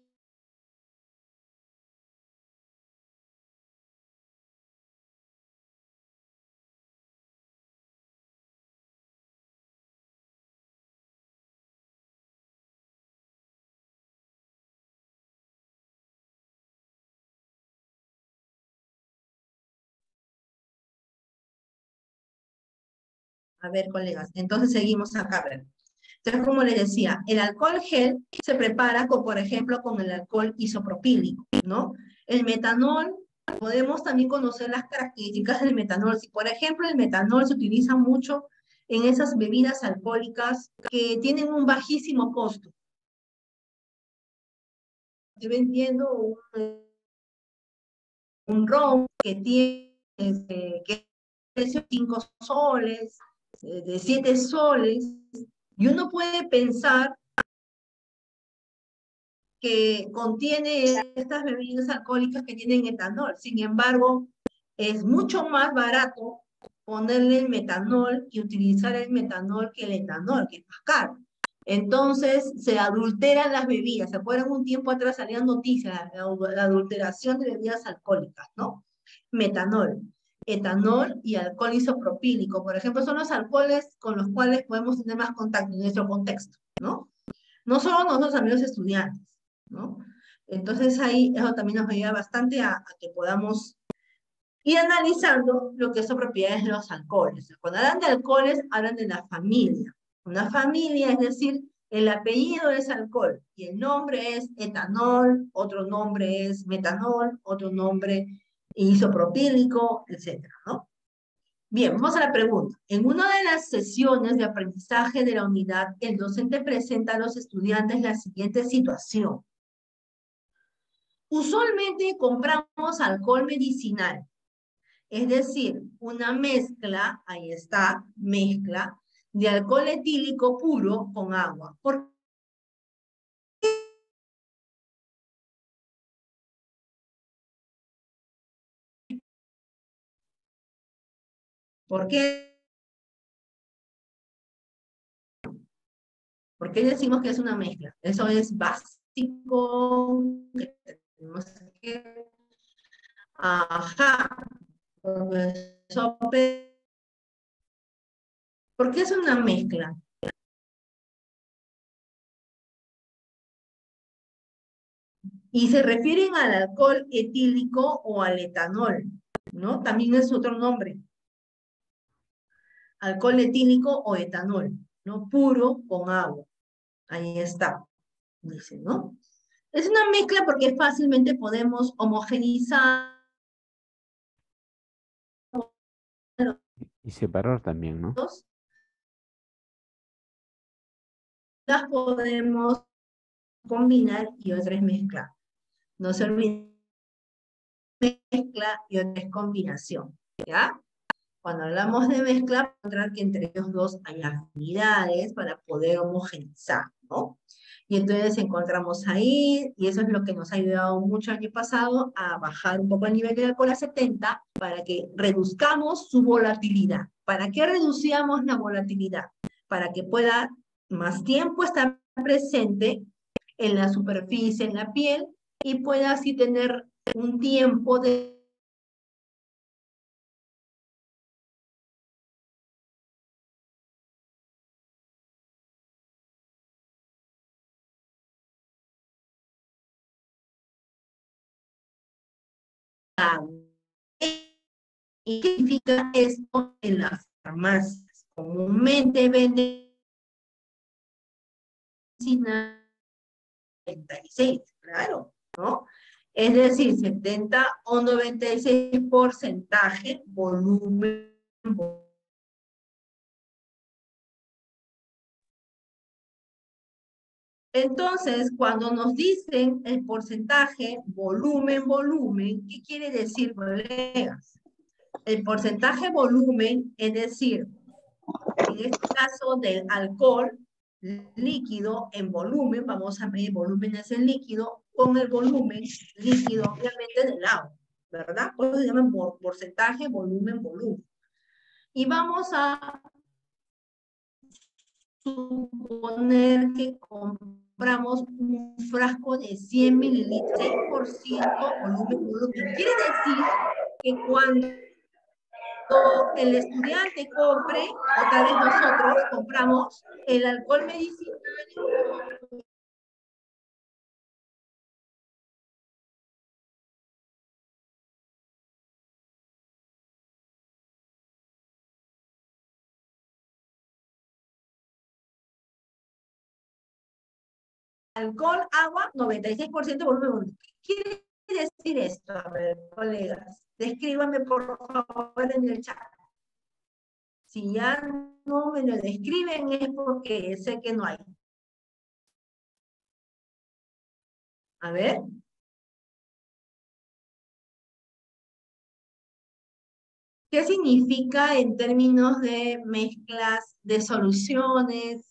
a ver, colegas, entonces seguimos acá, a ver. Entonces, como les decía, el alcohol gel se prepara, por ejemplo, con el alcohol isopropílico, ¿no? El metanol podemos también conocer las características del metanol. Si, por ejemplo, el metanol se utiliza mucho en esas bebidas alcohólicas que tienen un bajísimo costo. Estoy vendiendo un ron que tiene que precio de 5 soles, de 7 soles, y uno puede pensar que contiene estas bebidas alcohólicas que tienen etanol. Sin embargo, es mucho más barato ponerle el metanol y utilizar el metanol que el etanol, que es más caro. Entonces, se adulteran las bebidas. ¿Se acuerdan? Un tiempo atrás salían noticias, la adulteración de bebidas alcohólicas, ¿no? Metanol, etanol y alcohol isopropílico, por ejemplo, son los alcoholes con los cuales podemos tener más contacto en nuestro contexto, ¿no? No solo nosotros, amigos estudiantes, ¿no? Entonces ahí eso también nos ayuda bastante a que podamos ir analizando lo que son propiedades de los alcoholes. Cuando hablan de alcoholes, hablan de la familia. Una familia, es decir, el apellido es alcohol y el nombre es etanol, otro nombre es metanol, otro nombre isopropílico, etcétera, ¿no? Bien, vamos a la pregunta. En una de las sesiones de aprendizaje de la unidad, el docente presenta a los estudiantes la siguiente situación. Usualmente compramos alcohol medicinal, es decir, una mezcla, ahí está, mezcla, de alcohol etílico puro con agua. ¿Por qué? ¿Por qué decimos que es una mezcla? Eso es básico. Ajá. ¿Por qué es una mezcla? Y se refieren al alcohol etílico o al etanol, ¿no? También es otro nombre. Alcohol etílico o etanol, ¿no? Puro con agua. Ahí está, dice, ¿no? Es una mezcla porque fácilmente podemos homogeneizar Y separar también, ¿no? las podemos combinar y otra es mezclar. No se olviden, mezcla y otra es combinación, ¿ya? Cuando hablamos de mezcla, encontrar que entre ellos dos hay afinidades para poder homogeneizar, ¿no? Y entonces encontramos ahí, y eso es lo que nos ha ayudado mucho el año pasado a bajar un poco el nivel de alcohol a 70 para que reduzcamos su volatilidad. ¿Para qué reducíamos la volatilidad? Para que pueda más tiempo estar presente en la superficie, en la piel, y pueda así tener un tiempo de ¿Y qué significa esto en las farmacias? Comúnmente venden medicina 96, claro, ¿no? Es decir, 70 o 96% volumen. Entonces, cuando nos dicen el porcentaje volumen, volumen, ¿qué quiere decir, colegas? El porcentaje volumen, es decir, en este caso del alcohol líquido en volumen, vamos a medir volúmenes en líquido, con el volumen líquido, obviamente, del agua, ¿verdad? Por eso se llaman porcentaje, volumen, volumen. Y vamos a suponer que compramos un frasco de 100 mililitros, 6% volumen, volumen. Quiere decir que cuando el estudiante compre, otra vez nosotros compramos el alcohol medicinal. Alcohol, agua, 96% volumen, volumen. ¿Qué quiere decir esto? A ver, colegas, descríbanme por favor en el chat. Si ya no me lo describen es porque sé que no hay. A ver. ¿Qué significa en términos de mezclas de soluciones?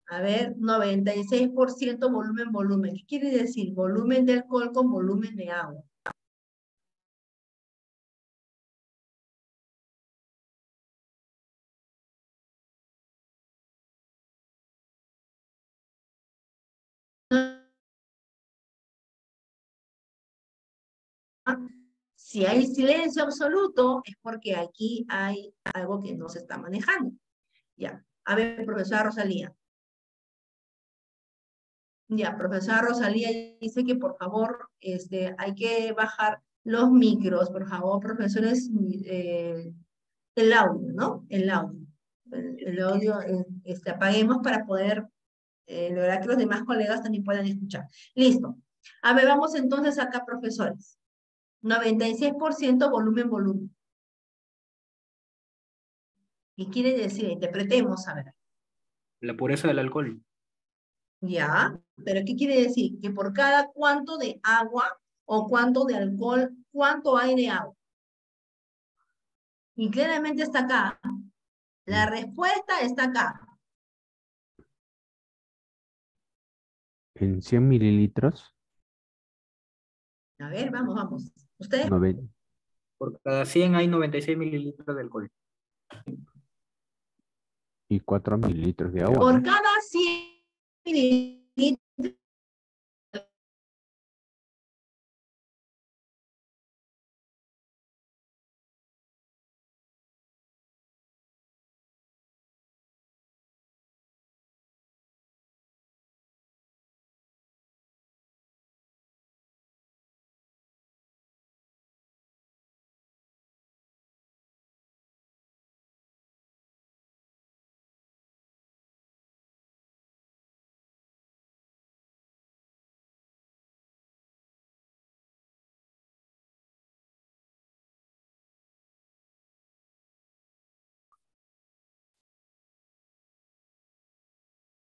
A ver, 96% volumen. ¿Qué quiere decir? Volumen de alcohol con volumen de agua. Si hay silencio absoluto, es porque aquí hay algo que no se está manejando. Ya. A ver, profesora Rosalía. Ya, profesora Rosalía dice que por favor hay que bajar los micros, por favor, profesores, el audio, ¿no? El audio. El audio, apaguemos para poder lograr que los demás colegas también puedan escuchar. Listo. A ver, vamos entonces acá, profesores. 96% volumen. ¿Qué quiere decir? Interpretemos, a ver. La pureza del alcohol. Ya, pero ¿qué quiere decir? Que por cada cuánto de agua o cuánto de alcohol, ¿cuánto hay de agua? Y claramente está acá. La respuesta está acá. En 100 mililitros. A ver, vamos. ¿Ustedes? Por cada 100 hay 96 mililitros de alcohol. Y 4 mililitros de agua. Por cada 100 mililitros.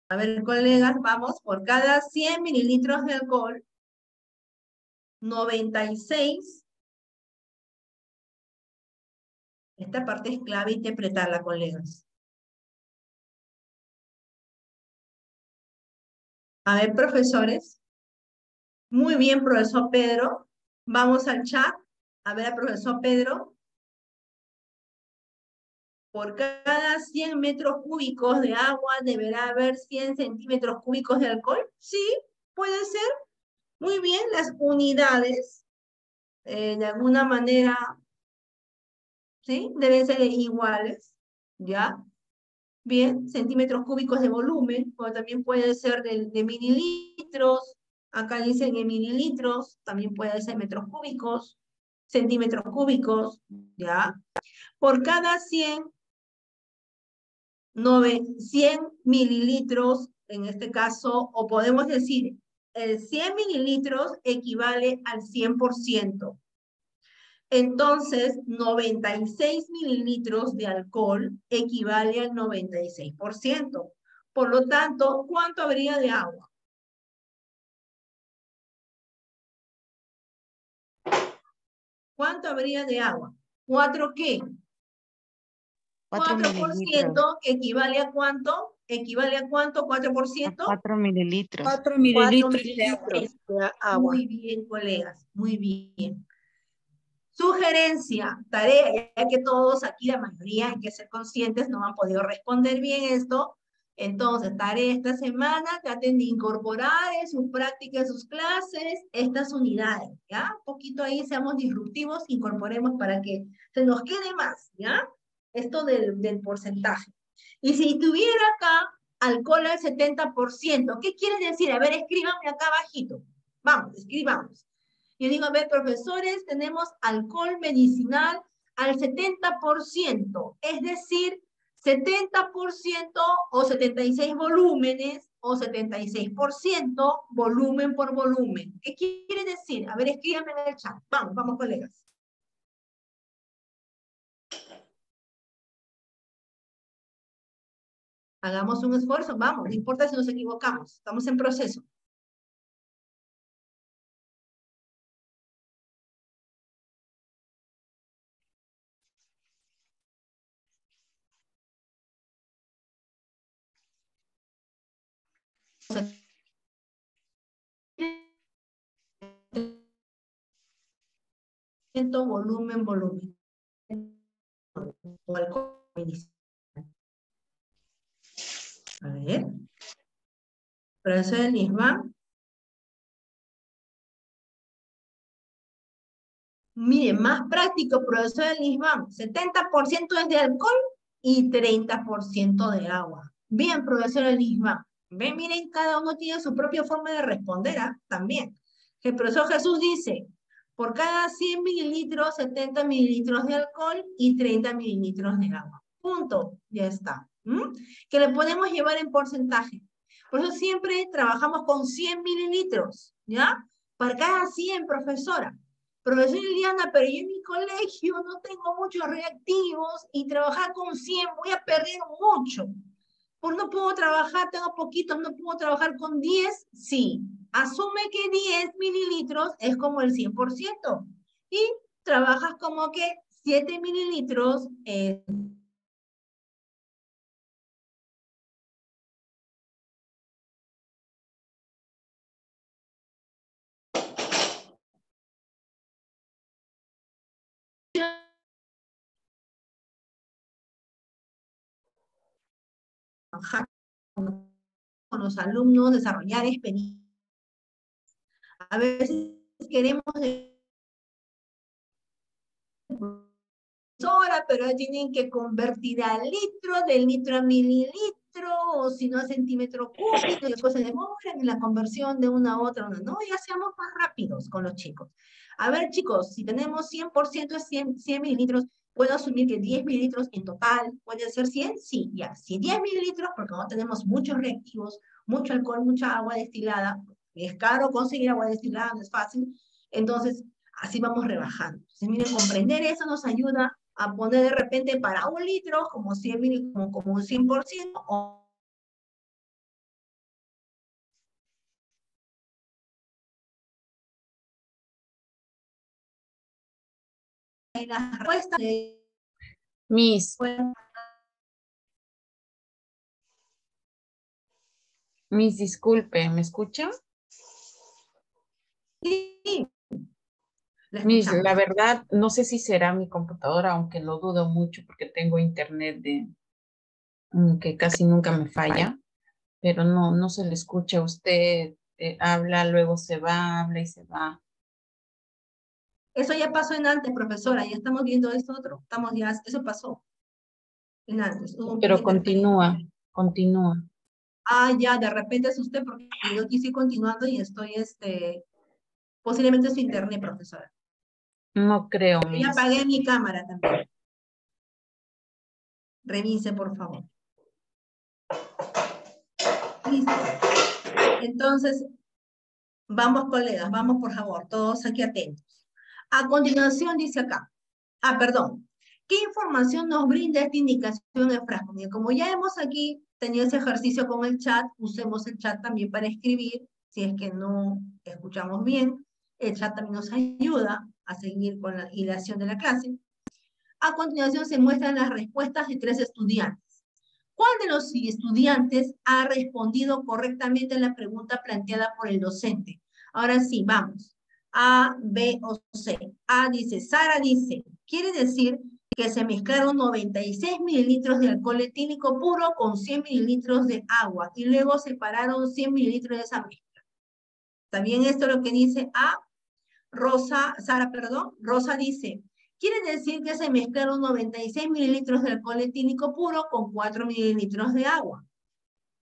A ver, colegas, vamos, por cada 100 mililitros de alcohol, 96. Esta parte es clave interpretarla, colegas. A ver, profesores. Muy bien, profesor Pedro. Vamos al chat. A ver, al profesor Pedro. Por cada 100 metros cúbicos de agua deberá haber 100 centímetros cúbicos de alcohol. Sí, puede ser. Muy bien, las unidades, de alguna manera, ¿sí? Deben ser iguales, ¿ya? Bien, centímetros cúbicos de volumen, o también puede ser de mililitros. Acá dicen en mililitros, también puede ser metros cúbicos, centímetros cúbicos, ¿ya? Por cada 100 mililitros, en este caso, o podemos decir, el 100 mililitros equivale al 100%. Entonces, 96 mililitros de alcohol equivale al 96%. Por lo tanto, ¿cuánto habría de agua? ¿Cuánto habría de agua? ¿4 qué? 4% equivale a ¿cuánto? ¿Equivale a cuánto? 4%. 4 mililitros. 4 mililitros de agua. Muy bien, colegas, muy bien. Sugerencia, tarea, ya que todos aquí, la mayoría, hay que ser conscientes, no han podido responder bien esto. Entonces, tarea esta semana, traten de incorporar en sus prácticas, sus clases, estas unidades, ¿ya? Un poquito ahí seamos disruptivos, incorporemos para que se nos quede más, ¿ya? Esto del porcentaje. Y si tuviera acá alcohol al 70%, ¿qué quiere decir? A ver, escríbanme acá abajito. Vamos, escribamos. Yo digo, a ver, profesores, tenemos alcohol medicinal al 70%, es decir, 70% o 76 volúmenes o 76% volumen por volumen. ¿Qué quiere decir? A ver, escríbanme en el chat. Vamos, colegas. Hagamos un esfuerzo, vamos, no importa si nos equivocamos, estamos en proceso. Volumen. A ver. Profesor Elisban. Miren, más práctico, profesor Elisban. 70% es de alcohol y 30% de agua. Bien, profesor Elisban. Ven, miren, cada uno tiene su propia forma de responder, ¿ah? También. El profesor Jesús dice, por cada 100 mililitros, 70 mililitros de alcohol y 30 mililitros de agua. Punto. Ya está. Que le podemos llevar en porcentaje. Por eso siempre trabajamos con 100 mililitros, ¿ya? Para cada 100, profesora. Profesora Liliana, pero yo en mi colegio no tengo muchos reactivos y trabajar con 100 voy a perder mucho. Pues no puedo trabajar, tengo poquitos, no puedo trabajar con 10, sí. Asume que 10 mililitros es como el 100%. Y trabajas como que 7 mililitros es... con los alumnos, desarrollar experiencias. A veces queremos pero tienen que convertir a litro, del litro a mililitro, o si no a centímetro cúbico, y después se demoran en la conversión de una a otra. No, ya seamos más rápidos con los chicos. A ver, chicos, si tenemos 100% de 100 mililitros, ¿puedo asumir que 10 mililitros en total puede ser 100? Sí, ya. Si 10 mililitros, porque no tenemos muchos reactivos, mucho alcohol, mucha agua destilada, es caro conseguir agua destilada, no es fácil, entonces así vamos rebajando. Entonces, miren, comprender eso nos ayuda a poner de repente para 1 litro como 100 mil, como un 100% o las respuestas de... Miss, disculpe, ¿me escucha? Sí. Miss, la verdad, no sé si será mi computadora, aunque lo dudo mucho porque tengo internet que casi nunca me falla, pero no se le escucha. Usted habla, luego se va, habla y se va. Eso ya pasó en antes, profesora, ya estamos viendo esto otro. Eso pasó en antes. Pero continúa. Ah, ya, de repente es usted porque yo aquí estoy continuando y estoy, posiblemente su internet, profesora. No creo, Yo ya apagué mi cámara también. Revise, por favor. Listo. Entonces, vamos, colegas, vamos, por favor, todos aquí atentos. A continuación, dice acá. Perdón. ¿Qué información nos brinda esta indicación en frasco? Y como ya hemos aquí tenido ese ejercicio con el chat, usemos el chat también para escribir, si es que no escuchamos bien. El chat también nos ayuda a seguir con la hilación de la clase. A continuación se muestran las respuestas de 3 estudiantes. ¿Cuál de los estudiantes ha respondido correctamente a la pregunta planteada por el docente? Ahora sí, vamos. A, B o C. A dice, Sara dice, quiere decir que se mezclaron 96 mililitros de alcohol etílico puro con 100 mililitros de agua y luego separaron 100 mililitros de esa mezcla. ¿Está bien esto lo que dice A? Rosa dice, quiere decir que se mezclaron 96 mililitros de alcohol etílico puro con 4 mililitros de agua.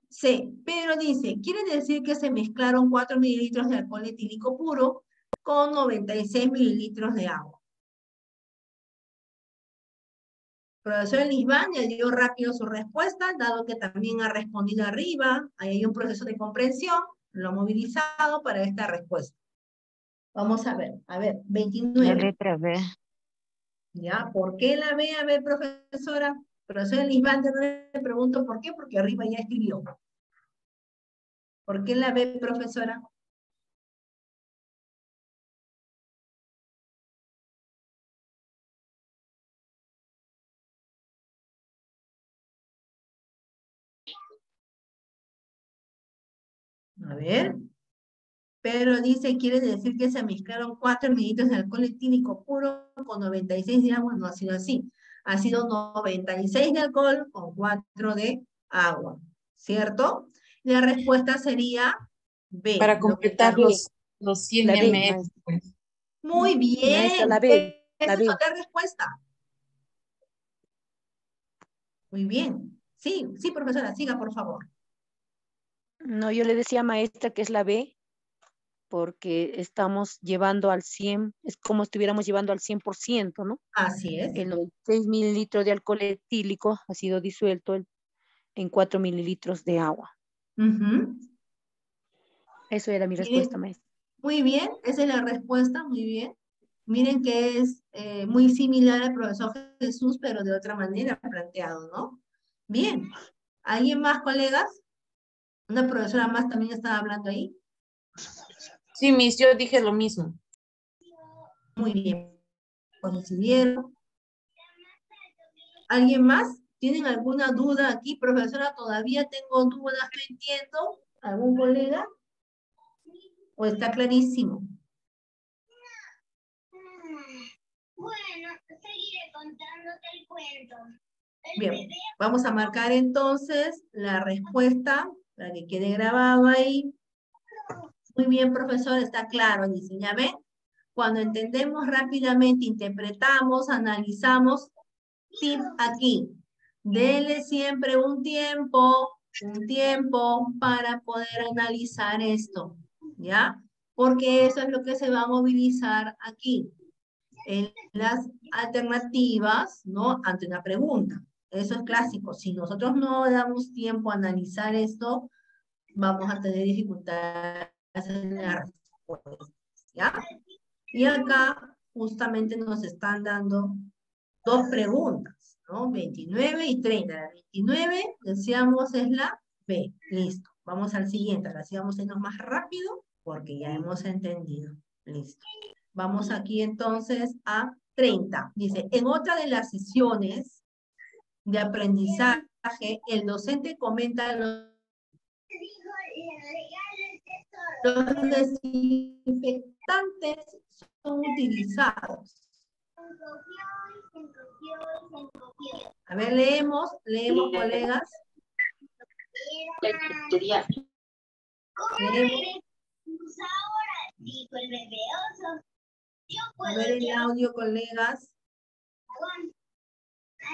C. Pedro dice, quiere decir que se mezclaron 4 mililitros de alcohol etílico puro con 96 mililitros de agua. Profesor Elisban ya dio rápido su respuesta, dado que también ha respondido arriba. Ahí hay un proceso de comprensión, lo ha movilizado para esta respuesta. Vamos a ver, 29. La letra B. ¿Ya? ¿Por qué la B? A ver, profesora. Profesor Elisban, yo no le pregunto por qué, porque arriba ya escribió. ¿Por qué la B, profesora? A ver. Pedro dice, quiere decir que se mezclaron 4 mililitros de alcohol etílico puro con 96 de agua. No ha sido así. Ha sido 96 de alcohol con 4 de agua. ¿Cierto? La respuesta sería B. Para completar los 100 La B, ml. maestra. Pues. Muy bien. Maestra, la B. Esa La es B. otra respuesta. Muy bien. Sí, sí, profesora, siga, por favor. No, yo le decía, maestra, que es la B, porque estamos llevando al 100, es como si estuviéramos llevando al 100%, ¿no? Así es. El 96 mililitros de alcohol etílico ha sido disuelto en 4 mililitros de agua. Ujú. Eso era mi respuesta, maestra. Muy bien, esa es la respuesta, muy bien. Miren que es muy similar al profesor Jesús, pero de otra manera planteado, ¿no? Bien. ¿Alguien más, colegas? Una profesora más también estaba hablando ahí. Sí, Miss, yo dije lo mismo. Muy bien. ¿Coincidieron? ¿Alguien más? ¿Tienen alguna duda aquí, profesora? Todavía tengo dudas, no entiendo. ¿Algún colega? ¿O está clarísimo? Bueno, seguiré contándote el cuento. Bien, vamos a marcar entonces la respuesta para que quede grabado ahí. Muy bien, profesor, está claro, dice, ¿ya ven? Cuando entendemos rápidamente, interpretamos, analizamos, tip aquí. Dele siempre un tiempo para poder analizar esto, ¿ya? Porque eso es lo que se va a movilizar aquí, en las alternativas, ¿no? Ante una pregunta. Eso es clásico. Si nosotros no damos tiempo a analizar esto, vamos a tener dificultades en la respuesta, ¿ya? Y acá justamente nos están dando dos preguntas, ¿no? 29 y 30. La 29, decíamos, es la B. Listo. Vamos al siguiente. Ahora sí vamos a irnos más rápido porque ya hemos entendido. Listo. Vamos aquí entonces a 30. Dice, en otra de las sesiones de aprendizaje, el docente comenta los desinfectantes son utilizados. A ver, leemos, colegas. Leemos. Dijo el bebé oso. A ver el audio, colegas.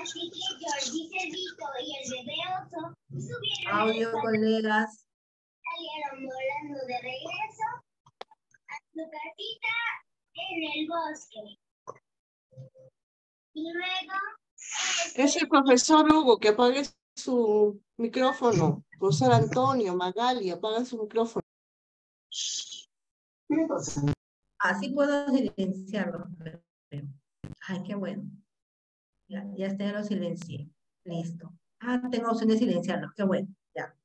Así que Georgie Cerdito y el bebé oso subieron Audio, colegas. salieron volando de regreso a su casita en el bosque. Y luego... Es el profesor Hugo que apague su micrófono. Profesor Antonio, Magali, apaga su micrófono. Así puedo silenciarlo. Ay, qué bueno. Ya lo silencié. Listo. Ah, tengo opción de silenciarlo. Qué bueno. Ya.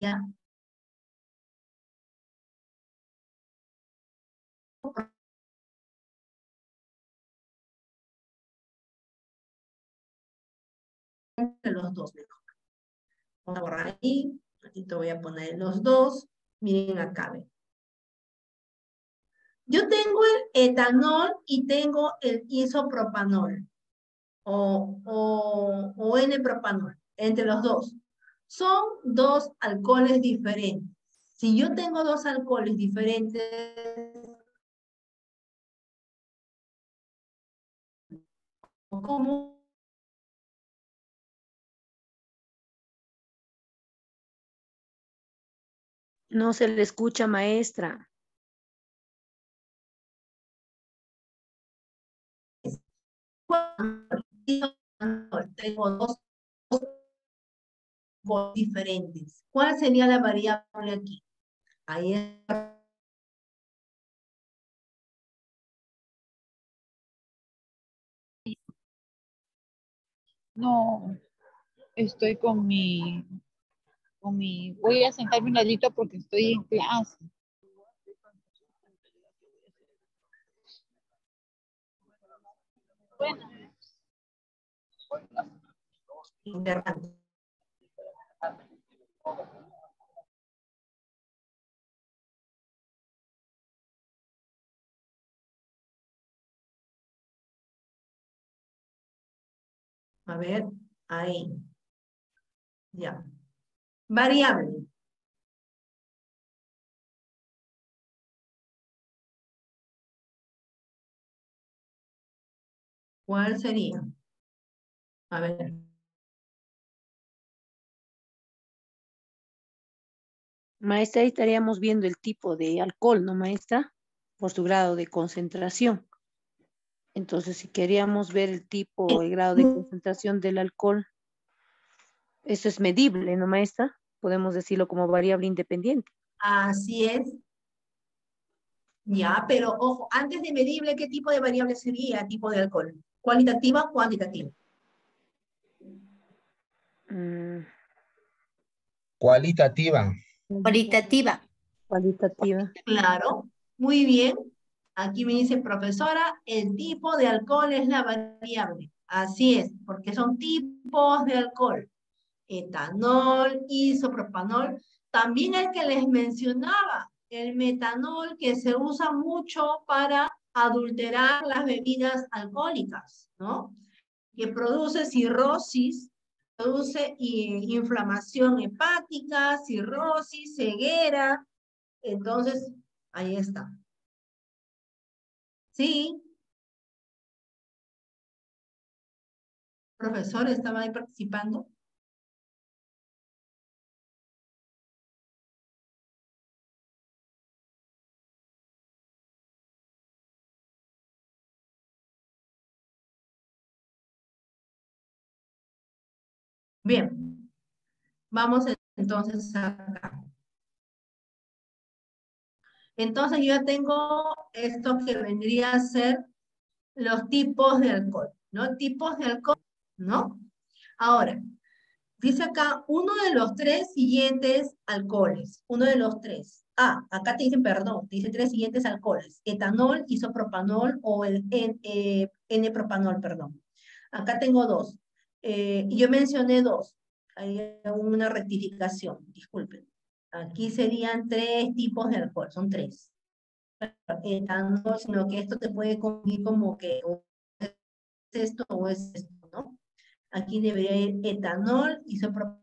Ya. Entre los dos mejor. Vamos a borrar ahí. Aquí te voy a poner los dos. Miren acá. ¿Ven? Yo tengo el etanol y tengo el isopropanol o N-propanol, entre los dos. Son dos alcoholes diferentes. Si yo tengo dos alcoholes diferentes, ¿cómo? No se le escucha, maestra. tengo dos diferentes. ¿Cuál sería la variable aquí? Ahí es. No, estoy voy a sentarme un ladito porque estoy en clase. Bueno. A ver, ahí. Ya. Variable. ¿Cuál sería? A ver. Maestra, ahí estaríamos viendo el tipo de alcohol, ¿no, maestra? Por su grado de concentración. Entonces, si queríamos ver el tipo o el grado de concentración del alcohol, eso es medible, ¿no, maestra? Podemos decirlo como variable independiente. Así es. Ya, pero ojo, antes de medible, ¿qué tipo de variable sería tipo de alcohol? ¿Cualitativa o cuantitativa? Cualitativa. Cualitativa. Cualitativa. Claro, muy bien. Aquí me dice, profesora, el tipo de alcohol es la variable. Así es, porque son tipos de alcohol. Etanol, isopropanol. También el que les mencionaba, el metanol, que se usa mucho para adulterar las bebidas alcohólicas, ¿no? Que produce cirrosis, produce inflamación hepática, cirrosis, ceguera. Entonces, ahí está. Sí. Profesor, ¿estaba ahí participando? Bien. Vamos entonces acá. Entonces yo ya tengo esto que vendría a ser los tipos de alcohol, ¿no? Tipos de alcohol, ¿no? Ahora, dice acá uno de los tres siguientes alcoholes, uno de los tres. Ah, acá te dicen, perdón, te dicen tres siguientes alcoholes, etanol, isopropanol o el N-propanol, perdón. Acá tengo dos. Y yo mencioné dos. Hay una rectificación, disculpen. Aquí serían tres tipos de alcohol, son tres. Etanol, sino que esto te puede confundir como que o es esto o es esto, ¿no? Aquí debería ir etanol, isopropanol.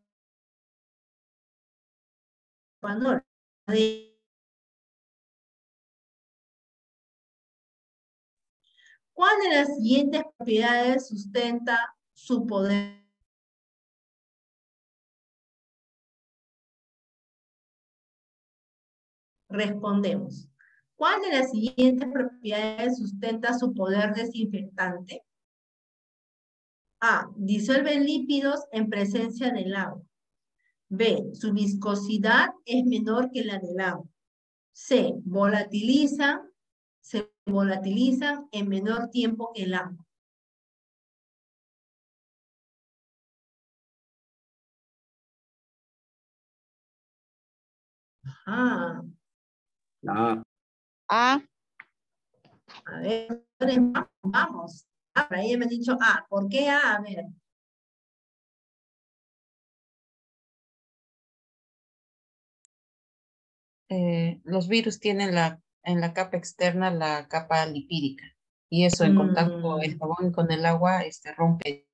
¿Cuál de las siguientes propiedades sustenta su poder? Respondemos. ¿Cuál de las siguientes propiedades sustenta su poder desinfectante? A. Disuelve lípidos en presencia del agua. B. Su viscosidad es menor que la del agua. C. Se volatilizan en menor tiempo que el agua. Ah. Ah. A. A ver, vamos. Ah, por ahí me han dicho A. ¿Por qué A? A ver. Los virus tienen en la capa externa la capa lipídica y eso en contacto el jabón con el agua rompe.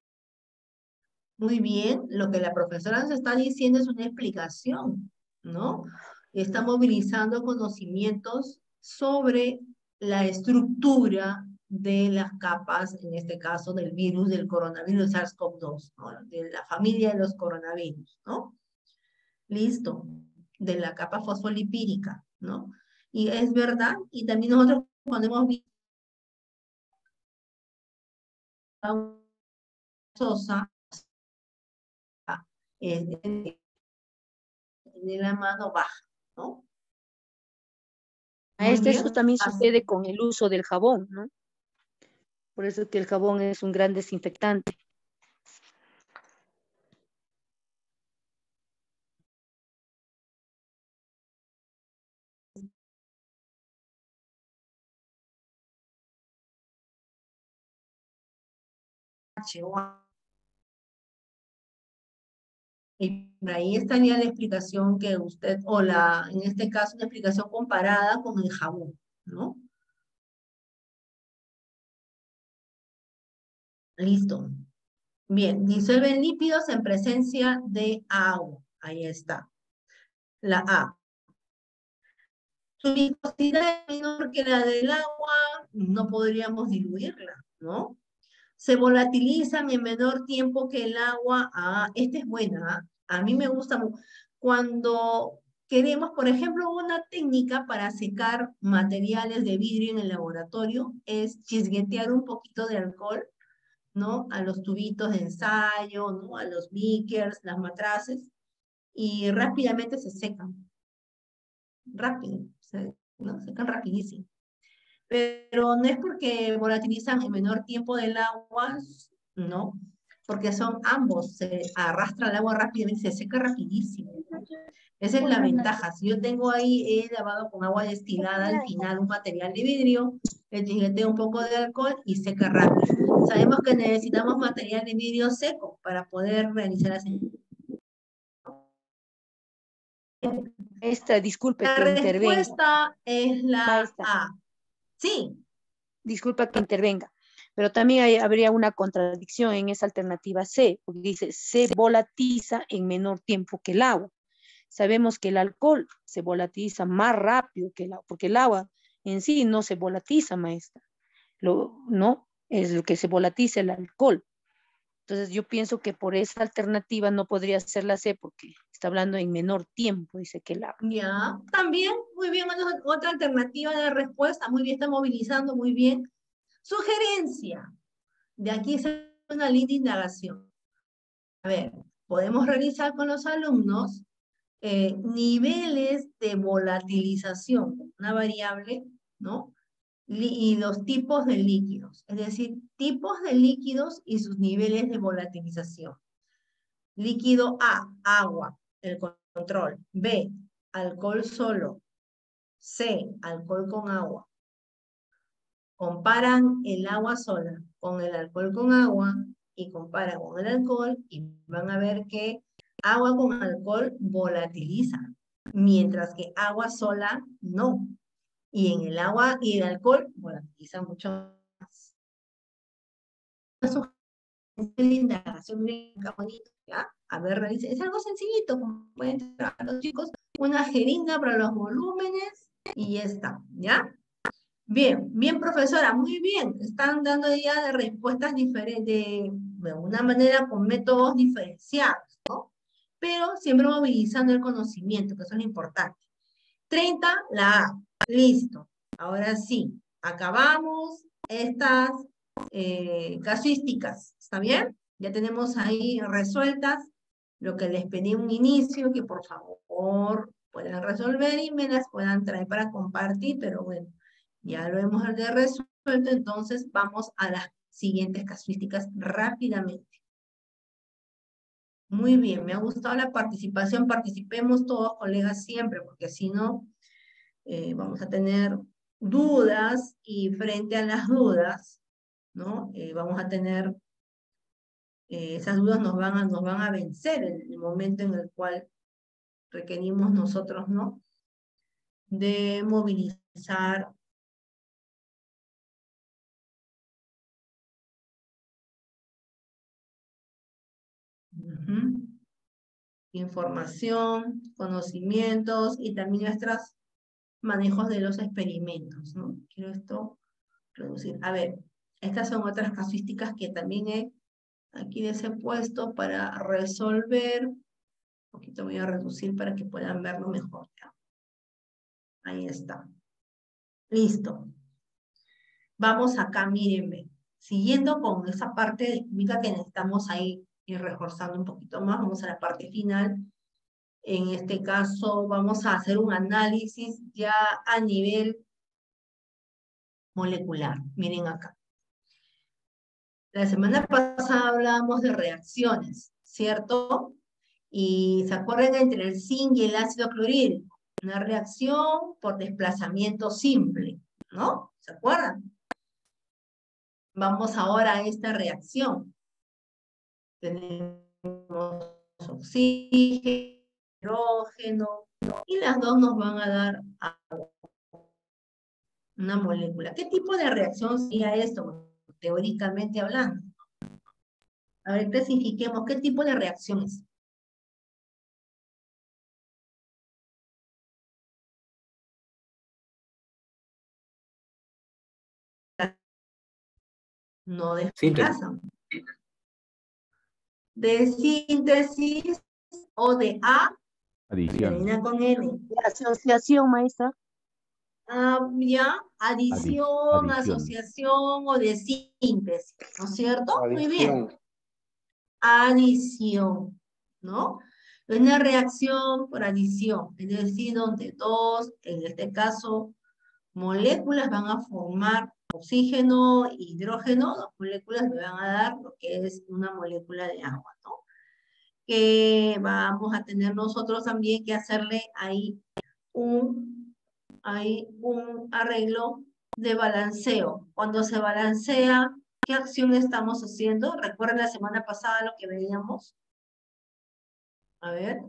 Muy bien, lo que la profesora nos está diciendo es una explicación, ¿no? Está movilizando conocimientos sobre la estructura de las capas, en este caso del virus, del coronavirus SARS-CoV-2, ¿no? De la familia de los coronavirus, ¿no? Listo, de la capa fosfolipídica, ¿no? Y es verdad, y también nosotros cuando hemos visto gaseosa, tiene la mano baja, ¿no? Muy bien. Eso también sucede con el uso del jabón, ¿no? Por eso que el jabón es un gran desinfectante. Y por ahí estaría la explicación que usted, o en este caso, una explicación comparada con el jabón, ¿no? Listo. Bien, disuelven lípidos en presencia de agua. Ahí está. La A. Su viscosidad es menor que la del agua, no podríamos diluirla, ¿no? Se volatilizan en menor tiempo que el agua. Ah, esta es buena. A mí me gusta cuando queremos, por ejemplo, una técnica para secar materiales de vidrio en el laboratorio es chisguetear un poquito de alcohol, ¿no? A los tubitos de ensayo, ¿no? A los beakers, las matraces, y rápidamente se secan. Rápido, ¿no? Secan rapidísimo. Pero no es porque volatilizan en menor tiempo del agua, no, porque son ambos, se arrastra el agua rápidamente, se seca rapidísimo. Esa es la ventaja. Si yo tengo ahí, he lavado con agua destilada al final un material de vidrio, le chisgueteo un poco de alcohol y seca rápido. Sabemos que necesitamos material de vidrio seco para poder realizar la Disculpe que intervenga. La respuesta es la A. Sí. Disculpa que intervenga, pero también habría una contradicción en esa alternativa C, porque dice, se volatiza en menor tiempo que el agua. Sabemos que el alcohol se volatiliza más rápido que el agua, porque el agua en sí no se volatiza, maestra. No, es lo que se volatiza el alcohol. Entonces yo pienso que por esa alternativa no podría ser la C, porque está hablando en menor tiempo, dice que el agua. Ya, también, muy bien, otra alternativa de respuesta, muy bien, está movilizando, muy bien. Sugerencia, de aquí es una linda indagación. A ver, podemos realizar con los alumnos niveles de volatilización, una variable, ¿no? Y los tipos de líquidos, es decir, tipos de líquidos y sus niveles de volatilización. Líquido A, agua, el control. B, alcohol solo. C, alcohol con agua. Comparan el agua sola con el alcohol con agua y comparan con el alcohol y van a ver que agua con alcohol volatiliza, mientras que agua sola no. Y en el agua y el alcohol volatiliza mucho más. Linda, bonito, ¿ya? A ver, realice. Es algo sencillito, como pueden entrar los chicos, una jeringa para los volúmenes y ya está, ¿ya? Bien, bien, profesora, muy bien. Están dando ya de respuestas diferentes, de una manera con métodos diferenciados, ¿no? Pero siempre movilizando el conocimiento, que eso es lo importante. 30, la A. Listo. Ahora sí, acabamos estas casuísticas. ¿Está bien? Ya tenemos ahí resueltas lo que les pedí un inicio, que por favor puedan resolver y me las puedan traer para compartir, pero bueno, ya lo hemos resuelto, entonces vamos a las siguientes casuísticas rápidamente. Muy bien, me ha gustado la participación, participemos todos, colegas, siempre, porque si no, vamos a tener dudas y frente a las dudas, ¿no? Vamos a tener, esas dudas nos van a vencer en el momento en el cual requerimos nosotros, ¿no? De movilizar información, conocimientos y también nuestros manejos de los experimentos, ¿no? Quiero esto reducir. A ver, estas son otras casuísticas que también aquí les he puesto para resolver. Un poquito voy a reducir para que puedan verlo mejor. ¿Ya? Ahí está. Listo. Vamos acá, mírenme. siguiendo con esa parte de química que necesitamos ahí ir reforzando un poquito más, vamos a la parte final. En este caso vamos a hacer un análisis ya a nivel molecular. Miren acá. La semana pasada hablábamos de reacciones, ¿cierto? Y se acuerdan entre el zinc y el ácido clorhídrico. Una reacción por desplazamiento simple, ¿no? ¿Se acuerdan? Vamos ahora a esta reacción. Tenemos oxígeno, hidrógeno, y las dos nos van a dar agua. Una molécula. ¿Qué tipo de reacción sería esto, teóricamente hablando? A ver, clasifiquemos qué tipo de reacciones. No desplazan. De síntesis o de Adición. con N. De asociación, maestra. Ya, adición, Adición. asociación o de síntesis, ¿no es cierto? Muy bien. Adición. Adición, ¿no? Es una reacción por adición, es decir, donde dos, en este caso, moléculas van a formar oxígeno e hidrógeno, dos moléculas me van a dar lo que es una molécula de agua, ¿no? Que vamos a tener nosotros también que hacerle ahí un arreglo de balanceo. Cuando se balancea, ¿qué acción estamos haciendo? ¿Recuerden la semana pasada lo que veíamos? A ver.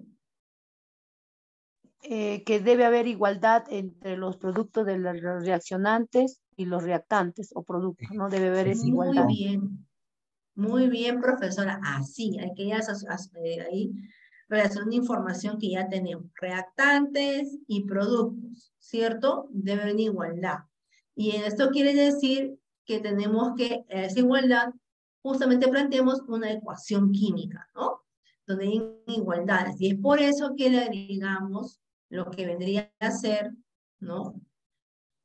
Que debe haber igualdad entre los productos de los reaccionantes y los reactantes o productos, ¿no? Debe haber esa igualdad. Muy bien, profesora. Así, hay que ya ahí relación de información que ya tenemos. Reactantes y productos, ¿cierto? Debe haber igualdad. Y esto quiere decir que tenemos que, esa igualdad, justamente planteemos una ecuación química, ¿no? Donde hay igualdades. Y es por eso que le agregamos lo que vendría a ser, ¿no?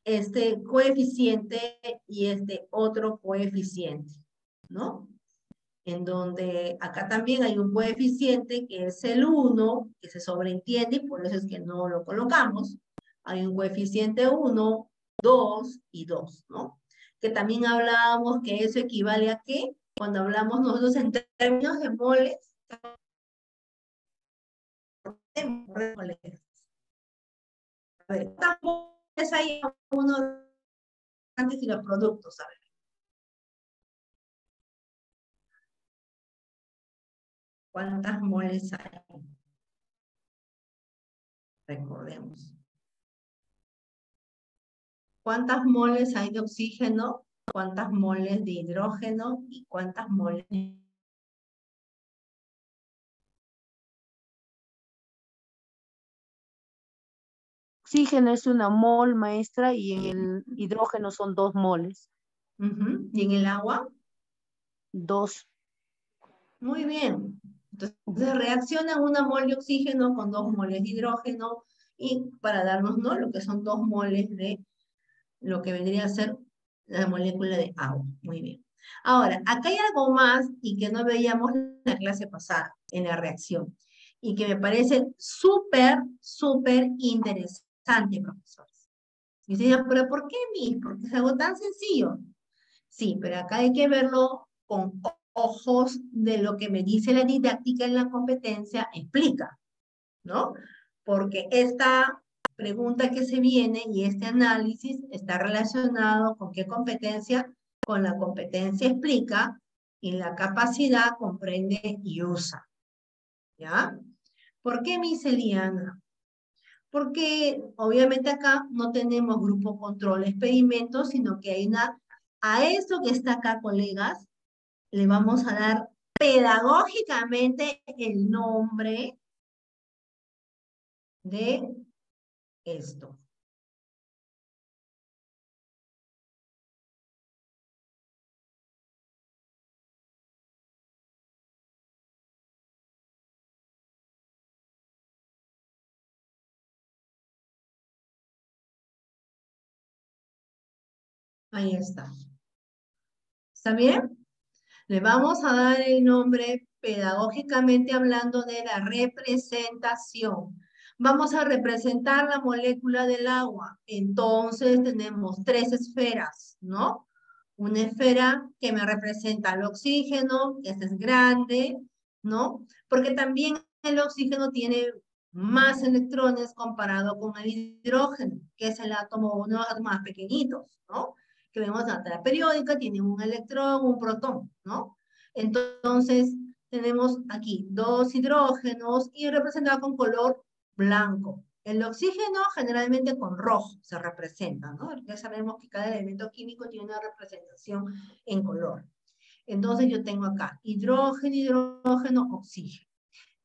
Este coeficiente y este otro coeficiente, ¿no? En donde acá también hay un coeficiente que es el 1, que se sobreentiende y por eso es que no lo colocamos. Hay un coeficiente 1, 2 y 2, ¿no? Que también hablábamos que eso equivale a ¿qué? Cuando hablamos nosotros en términos de moles, a ver, ¿cuántas moles hay uno antes y los productos? A ver. ¿Cuántas moles hay? Recordemos. ¿Cuántas moles hay de oxígeno? ¿Cuántas moles de hidrógeno? ¿Y cuántas moles de... Oxígeno es una mol, maestra, y en el hidrógeno son 2 moles. ¿Y en el agua? 2. Muy bien. Entonces reacciona una mol de oxígeno con 2 moles de hidrógeno y para darnos, ¿no?, lo que son 2 moles de lo que vendría a ser la molécula de agua. Muy bien. Ahora, acá hay algo más y que no veíamos en la clase pasada, en la reacción, y que me parece súper, súper interesante, profesores. Y ustedes, ¿pero por qué, Miss? Porque es algo tan sencillo. Sí, pero acá hay que verlo con ojos de lo que me dice la didáctica en la competencia explica, ¿no? Porque esta pregunta que se viene y este análisis está relacionado con qué competencia, con la competencia explica y la capacidad comprende y usa, ¿ya? ¿Por qué, Miss Eliana? Porque obviamente acá no tenemos grupo control experimento, sino que hay a esto que está acá, colegas, le vamos a dar pedagógicamente el nombre de esto. Ahí está. ¿Está bien? Le vamos a dar el nombre pedagógicamente hablando de la representación. Vamos a representar la molécula del agua. Entonces tenemos 3 esferas, ¿no? Una esfera que me representa el oxígeno, que este es grande, ¿no? Porque también el oxígeno tiene más electrones comparado con el hidrógeno, que es el átomo, uno de los átomos más pequeñitos, ¿no? Que vemos en la tabla periódica, tiene un electrón, un protón, ¿no? Entonces, tenemos aquí 2 hidrógenos y representado con color blanco. El oxígeno generalmente con rojo se representa, ¿no? Ya sabemos que cada elemento químico tiene una representación en color. Entonces yo tengo acá hidrógeno, hidrógeno, oxígeno.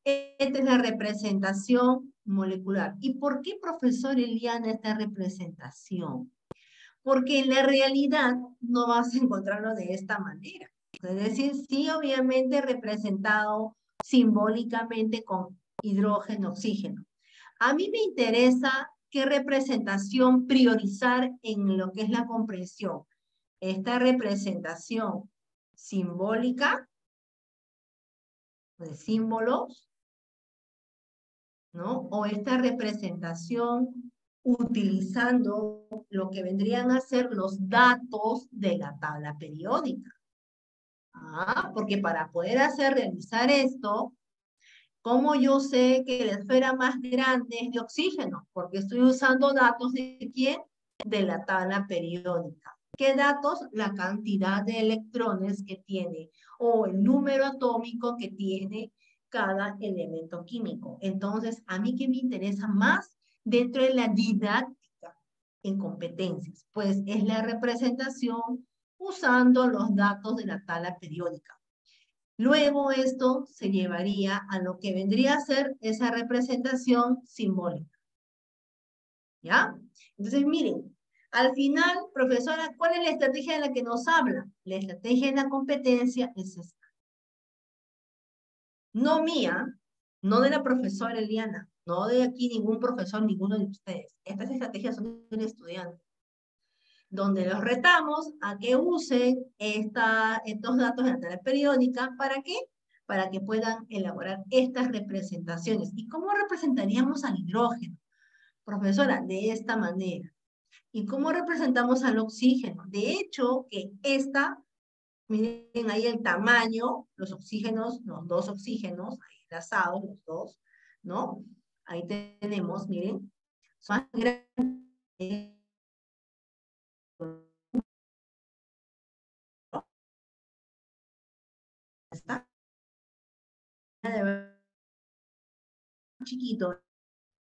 Esta es la representación molecular. ¿Y por qué, profesor Eliana, esta representación? Porque en la realidad no vas a encontrarlo de esta manera. Es decir, sí, obviamente representado simbólicamente con hidrógeno, oxígeno. A mí me interesa qué representación priorizar en lo que es la comprensión. Esta representación simbólica, de símbolos, ¿no? O esta representación utilizando lo que vendrían a ser los datos de la tabla periódica. Porque para poder realizar esto, ¿cómo yo sé que la esfera más grande es de oxígeno? Porque estoy usando datos de ¿quién? De la tabla periódica. ¿Qué datos? La cantidad de electrones que tiene o el número atómico que tiene cada elemento químico. Entonces, ¿a mí qué me interesa más dentro de la didáctica en competencias? Pues es la representación usando los datos de la tabla periódica. Luego esto se llevaría a lo que vendría a ser esa representación simbólica. ¿Ya? Entonces, miren, al final, profesora, ¿cuál es la estrategia de la que nos habla? La estrategia de la competencia es esta. No mía, no de la profesora Eliana, no de aquí ningún profesor, ninguno de ustedes. Estas estrategias son del estudiante, donde los retamos a que usen estos datos de la tabla periódica. ¿Para qué? Para que puedan elaborar estas representaciones. ¿Y cómo representaríamos al hidrógeno? Profesora, de esta manera. ¿Y cómo representamos al oxígeno? De hecho, que miren ahí el tamaño, los oxígenos, los 2 oxígenos, ahí enlazados los 2, ¿no? Ahí tenemos, miren, son más grandes. Está chiquito,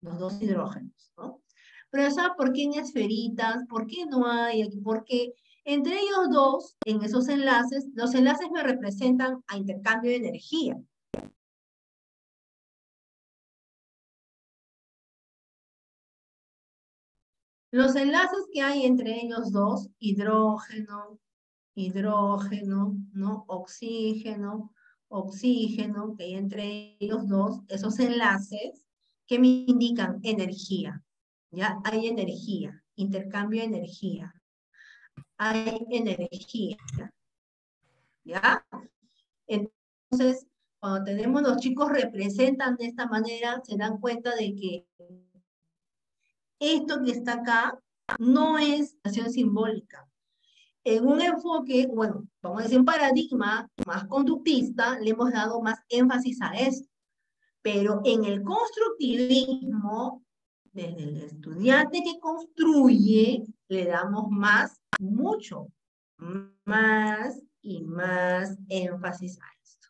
los 2 hidrógenos, ¿no? Pero ¿sabes por qué en esferitas? ¿Por qué no hay aquí? Porque entre ellos 2, en esos enlaces, los enlaces me representan a intercambio de energía. Los enlaces que hay entre ellos 2, hidrógeno, hidrógeno, ¿no? Oxígeno, oxígeno, que hay entre ellos 2, esos enlaces que me indican energía. ¿Ya? Hay energía, intercambio de energía. Hay energía. ¿Ya? Entonces, cuando tenemos los chicos representan de esta manera, se dan cuenta de que esto que está acá no es acción simbólica. En un enfoque, bueno, vamos a decir un paradigma más conductista, le hemos dado más énfasis a esto. Pero en el constructivismo, desde el estudiante que construye, le damos mucho más y más énfasis a esto.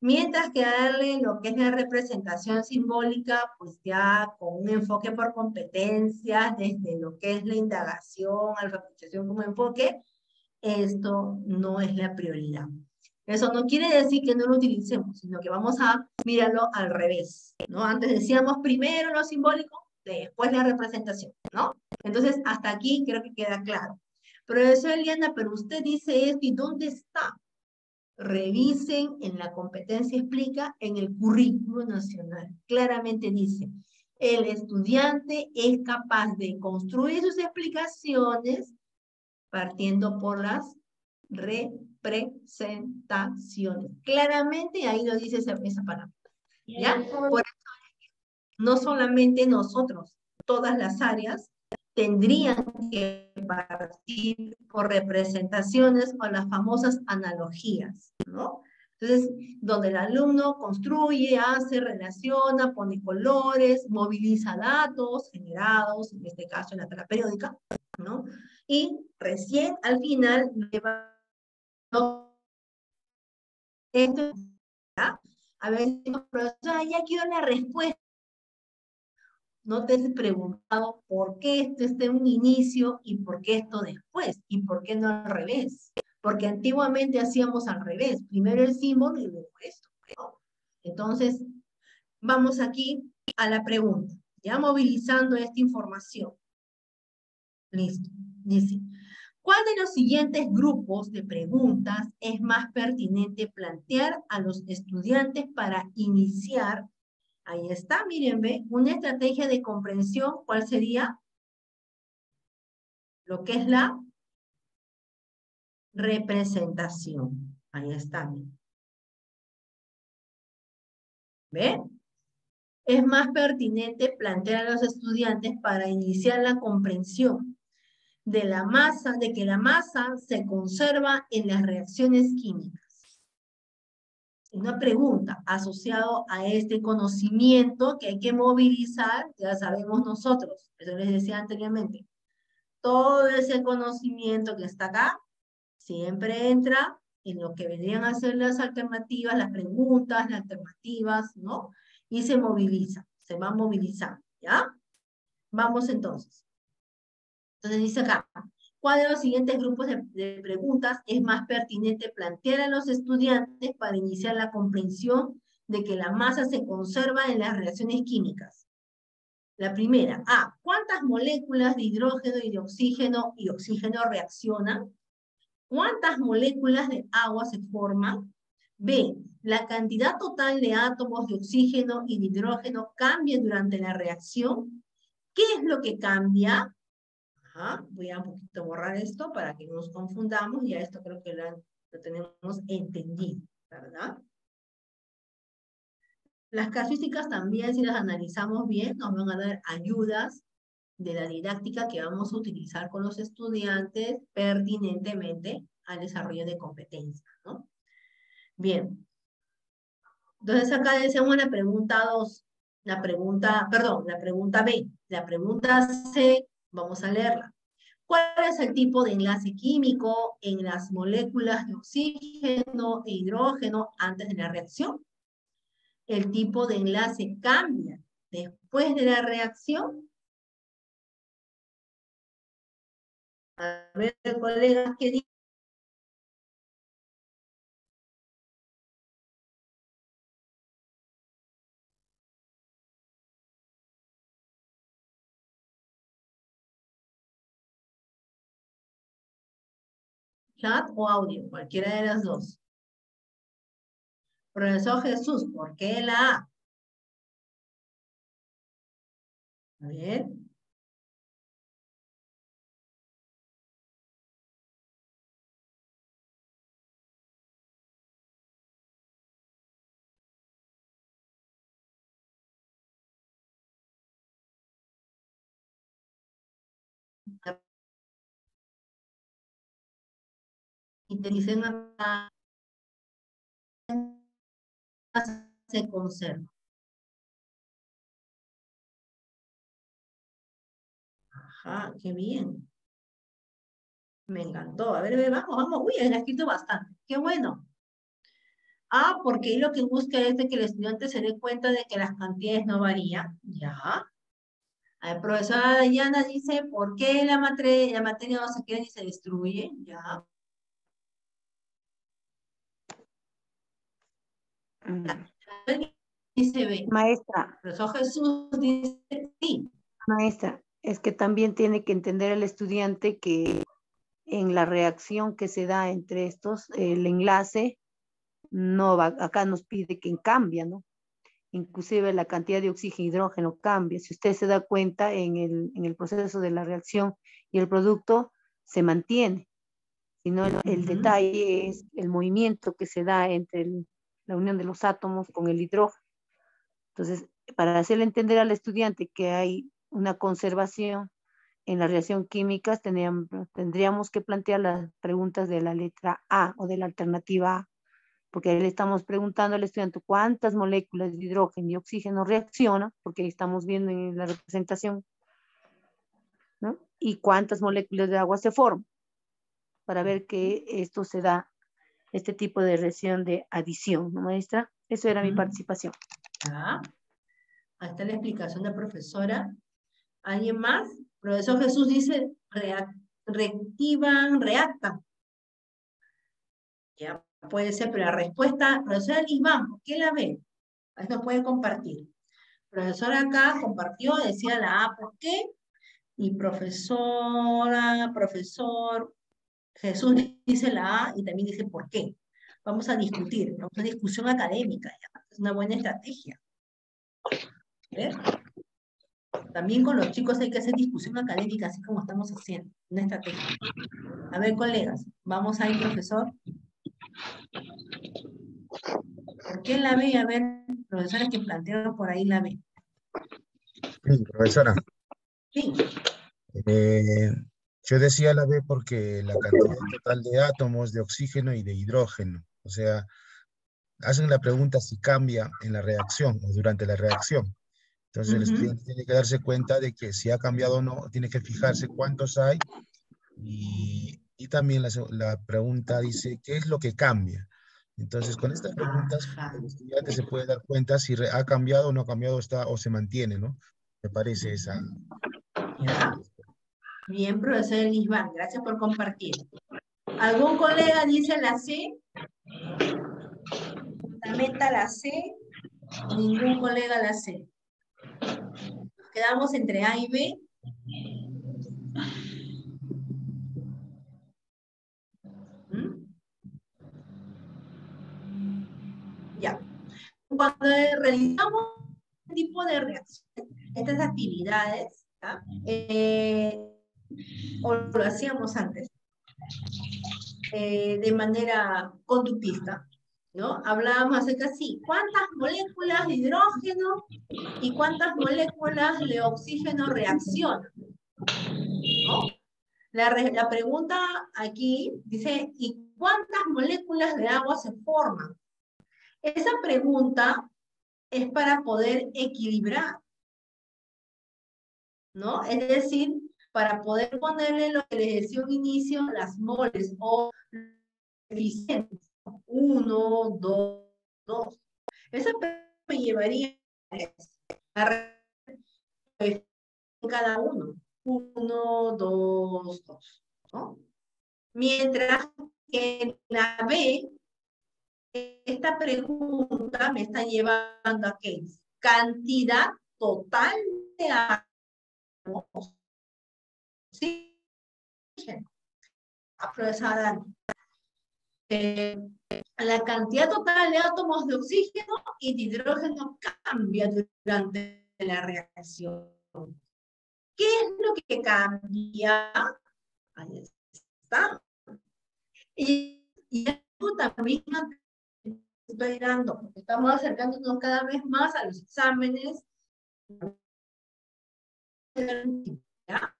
Mientras que darle lo que es la representación simbólica, pues ya con un enfoque por competencias, desde lo que es la indagación, alfabetización como enfoque, esto no es la prioridad. Eso no quiere decir que no lo utilicemos, sino que vamos a mirarlo al revés, ¿no? Antes decíamos primero lo simbólico, después la representación, ¿no? Entonces, hasta aquí creo que queda claro. Profesora Eliana, pero usted dice esto, ¿y dónde está? Revisen en la competencia explica en el currículo nacional. Claramente dice, el estudiante es capaz de construir sus explicaciones partiendo por las representaciones. Claramente ahí lo dice esa palabra. ¿Ya? Por eso, no solamente nosotros, todas las áreas tendrían que partir por representaciones o las famosas analogías, ¿no? Entonces, donde el alumno construye, hace, relaciona, pone colores, moviliza datos generados, en este caso en la tabla periódica, ¿no? Y recién al final le va esto, ¿ya? A veces, profesora, ya quiero la respuesta. No te has preguntado por qué esto está en un inicio y por qué esto después, y por qué no al revés. Porque antiguamente hacíamos al revés, primero el símbolo y luego esto, ¿no? Entonces, vamos aquí a la pregunta, ya movilizando esta información. Listo. Dice, ¿cuál de los siguientes grupos de preguntas es más pertinente plantear a los estudiantes para iniciar? Ahí está, miren, ve, una estrategia de comprensión, ¿cuál sería? Lo que es la representación. Ahí está, miren. ¿Ve? Es más pertinente plantear a los estudiantes para iniciar la comprensión de la masa, de que la masa se conserva en las reacciones químicas. Una pregunta asociada a este conocimiento que hay que movilizar, ya sabemos nosotros, eso les decía anteriormente. Todo ese conocimiento que está acá siempre entra en lo que vendrían a ser las alternativas, las preguntas, las alternativas, ¿no? Y se moviliza, se va movilizando, ¿ya? Vamos entonces. Entonces dice acá, ¿cuál de los siguientes grupos de preguntas es más pertinente plantear a los estudiantes para iniciar la comprensión de que la masa se conserva en las reacciones químicas? La primera, A, ¿cuántas moléculas de hidrógeno y de oxígeno reaccionan? ¿Cuántas moléculas de agua se forman? B, ¿la cantidad total de átomos de oxígeno y de hidrógeno cambia durante la reacción? ¿Qué es lo que cambia? Ajá, voy a un poquito borrar esto para que no nos confundamos. Ya esto creo que lo tenemos entendido, ¿verdad? Las casuísticas también, si las analizamos bien, nos van a dar ayudas de la didáctica que vamos a utilizar con los estudiantes pertinentemente al desarrollo de competencias, ¿no? Bien. Entonces acá decimos la pregunta 2, la pregunta B. La pregunta C, vamos a leerla. ¿Cuál es el tipo de enlace químico en las moléculas de oxígeno e hidrógeno antes de la reacción? ¿El tipo de enlace cambia después de la reacción? A ver, colegas, ¿qué dicen? ¿Chat o audio? Cualquiera de las dos. Profesor Jesús, ¿por qué la A? A ver. Y te dicen acá, se conserva. Ajá, qué bien. Me encantó. A ver, vamos. Uy, han escrito bastante. Qué bueno. Ah, porque lo que busca es de que el estudiante se dé cuenta de que las cantidades no varían. Ya. La profesora Dayana dice, ¿por qué la materia no se queda ni se destruye? Ya. Dice B. Maestra. Profesor Jesús dice sí. Maestra, es que también tiene que entender el estudiante que en la reacción que se da entre estos, el enlace no va, acá nos pide que cambia, ¿no? Inclusive la cantidad de oxígeno y hidrógeno cambia. Si usted se da cuenta en el proceso de la reacción y el producto se mantiene. sino el detalle es el movimiento que se da entre la unión de los átomos con el hidrógeno. Entonces, para hacerle entender al estudiante que hay una conservación en la reacción química, tendríamos que plantear las preguntas de la letra A o de la alternativa A, porque ahí le estamos preguntando al estudiante cuántas moléculas de hidrógeno y oxígeno reaccionan, porque ahí estamos viendo en la representación, ¿no? Y cuántas moléculas de agua se forman, para ver que esto se da, este tipo de reacción de adición, ¿no, maestra? Eso era mi participación. Ah, ahí está la explicación de la profesora. ¿Alguien más? Profesor Jesús dice, reactivan, reactan. Ya puede ser, pero la respuesta, profesora Iván, ¿por qué la ve? Ahí nos puede compartir. Profesora acá compartió, decía la A, ¿por qué? Y profesora, profesor Jesús dice la A y también dice ¿por qué? Vamos a discutir, vamos a discusión académica, ¿ya? Es una buena estrategia. ¿Ves? También con los chicos hay que hacer discusión académica, así como estamos haciendo, una estrategia. A ver, colegas, vamos ahí, profesor. ¿Por qué la B? A ver, profesores que plantearon por ahí la B. Sí, profesora. Sí. Yo decía la B porque la cantidad total de átomos de oxígeno y de hidrógeno, o sea, hacen la pregunta si cambia en la reacción o durante la reacción. Entonces el estudiante tiene que darse cuenta de que si ha cambiado o no, tiene que fijarse cuántos hay y también la pregunta dice ¿qué es lo que cambia? Entonces con estas preguntas el estudiante se puede dar cuenta si ha cambiado o no ha cambiado o se mantiene, ¿no? Me parece esa. ¿Ya? Bien, profesor Elisban, gracias por compartir. ¿Algún colega dice la C? ¿Fundamenta la C? Ningún colega la C. Nos quedamos entre A y B. Ya. Cuando realizamos este tipo de reacciones, estas actividades, ¿ya? O lo hacíamos antes, de manera conductista, ¿no? Hablábamos acerca de cuántas moléculas de hidrógeno y cuántas moléculas de oxígeno reaccionan, ¿no? La pregunta aquí dice, ¿y cuántas moléculas de agua se forman? Esa pregunta es para poder equilibrar, ¿no? Es decir, para poder ponerle lo que les decía un inicio, las moles o coeficientes. 1, 2, 2. Esa me llevaría a cada uno. 1, 2, 2. ¿No? Mientras que en la B, esta pregunta me está llevando a ¿qué? Cantidad total de átomos. Sí. Profesora la cantidad total de átomos de oxígeno y de hidrógeno cambia durante la reacción. ¿Qué es lo que cambia? Ahí está. Y esto también estoy dando, porque estamos acercándonos cada vez más a los exámenes. ¿Ya?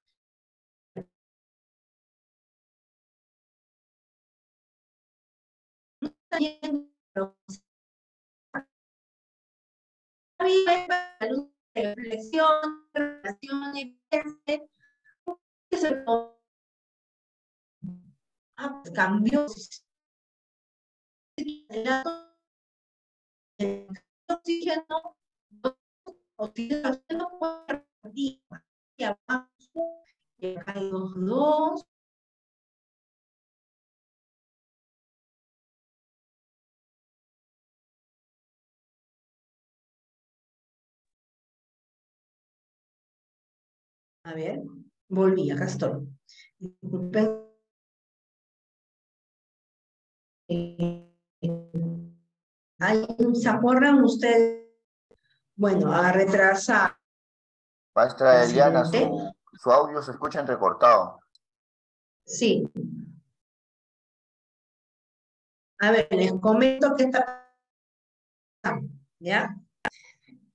Reflexión, relaciones, cambió el oxígeno, oxígeno y abajo, y acá hay dos. A ver, volví, acá estoy. ¿Se acuerdan ustedes? Bueno, a retrasar. Maestra Eliana, su audio se escucha entrecortado. Sí. A ver, les comento que está pasando, ¿ya?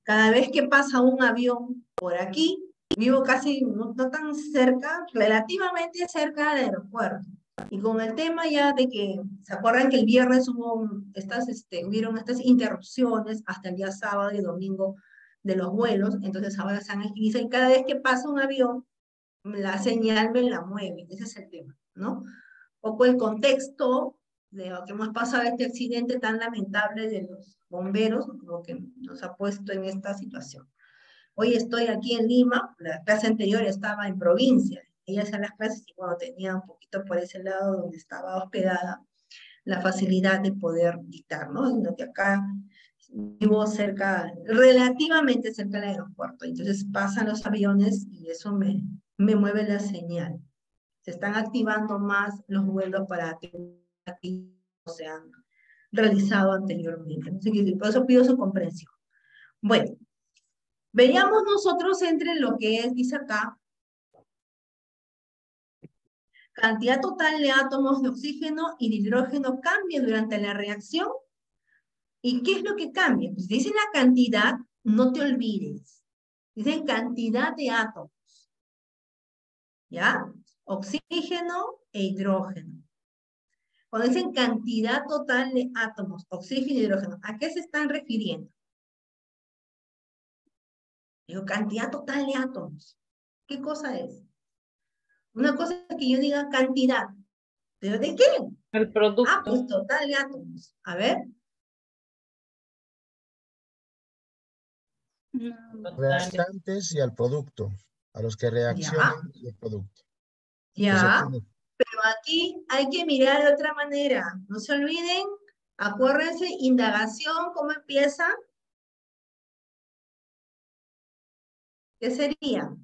Cada vez que pasa un avión por aquí, vivo casi no tan cerca, relativamente cerca del aeropuerto. Y con el tema ya de que, ¿se acuerdan que el viernes hubieron estas interrupciones hasta el día sábado y domingo de los vuelos? Entonces ahora se han agilizado y cada vez que pasa un avión, la señal me la mueve. Ese es el tema, ¿no? Poco el contexto de lo que hemos pasado, este accidente tan lamentable de los bomberos, lo que nos ha puesto en esta situación. Hoy estoy aquí en Lima, la clase anterior estaba en provincia, ella hacía las clases y bueno, tenía un poquito por ese lado donde estaba hospedada la facilidad de poder dictar, ¿no? Sino que acá vivo cerca, relativamente cerca del aeropuerto, entonces pasan los aviones y eso me mueve la señal. Se están activando más los vuelos para que no se han realizado anteriormente. Por eso pido su comprensión. Bueno, veamos nosotros entre lo que es, dice acá, cantidad total de átomos de oxígeno y de hidrógeno cambia durante la reacción. ¿Y qué es lo que cambia? Pues dice la cantidad, no te olvides. Dicen cantidad de átomos. ¿Ya? Oxígeno e hidrógeno. Cuando dicen cantidad total de átomos, oxígeno y hidrógeno, ¿a qué se están refiriendo? Digo, cantidad total de átomos. ¿Qué cosa es? Una cosa es que yo diga cantidad. ¿Pero de qué? El producto. Ah, pues total de átomos. A ver. Reactantes y al producto. A los que reaccionan y el producto. Ya. Pero aquí hay que mirar de otra manera. No se olviden, acuérdense, indagación, ¿cómo empieza? ¿Qué sería?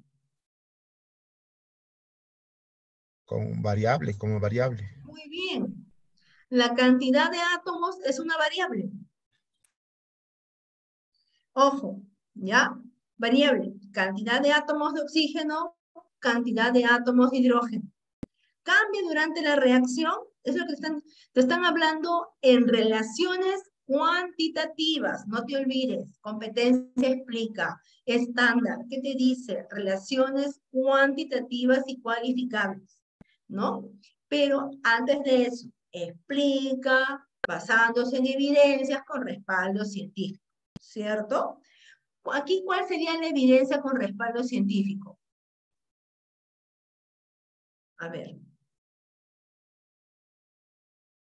Con variable, como variable. Muy bien. La cantidad de átomos es una variable. Ojo, ¿ya? Variable. Cantidad de átomos de oxígeno, cantidad de átomos de hidrógeno. Cambia durante la reacción, es lo que te están hablando en relaciones cuantitativas, no te olvides, competencia explica, estándar, ¿qué te dice? Relaciones cuantitativas y cualificables, ¿no? Pero antes de eso, explica, basándose en evidencias con respaldo científico, ¿cierto? Aquí, ¿cuál sería la evidencia con respaldo científico? A ver.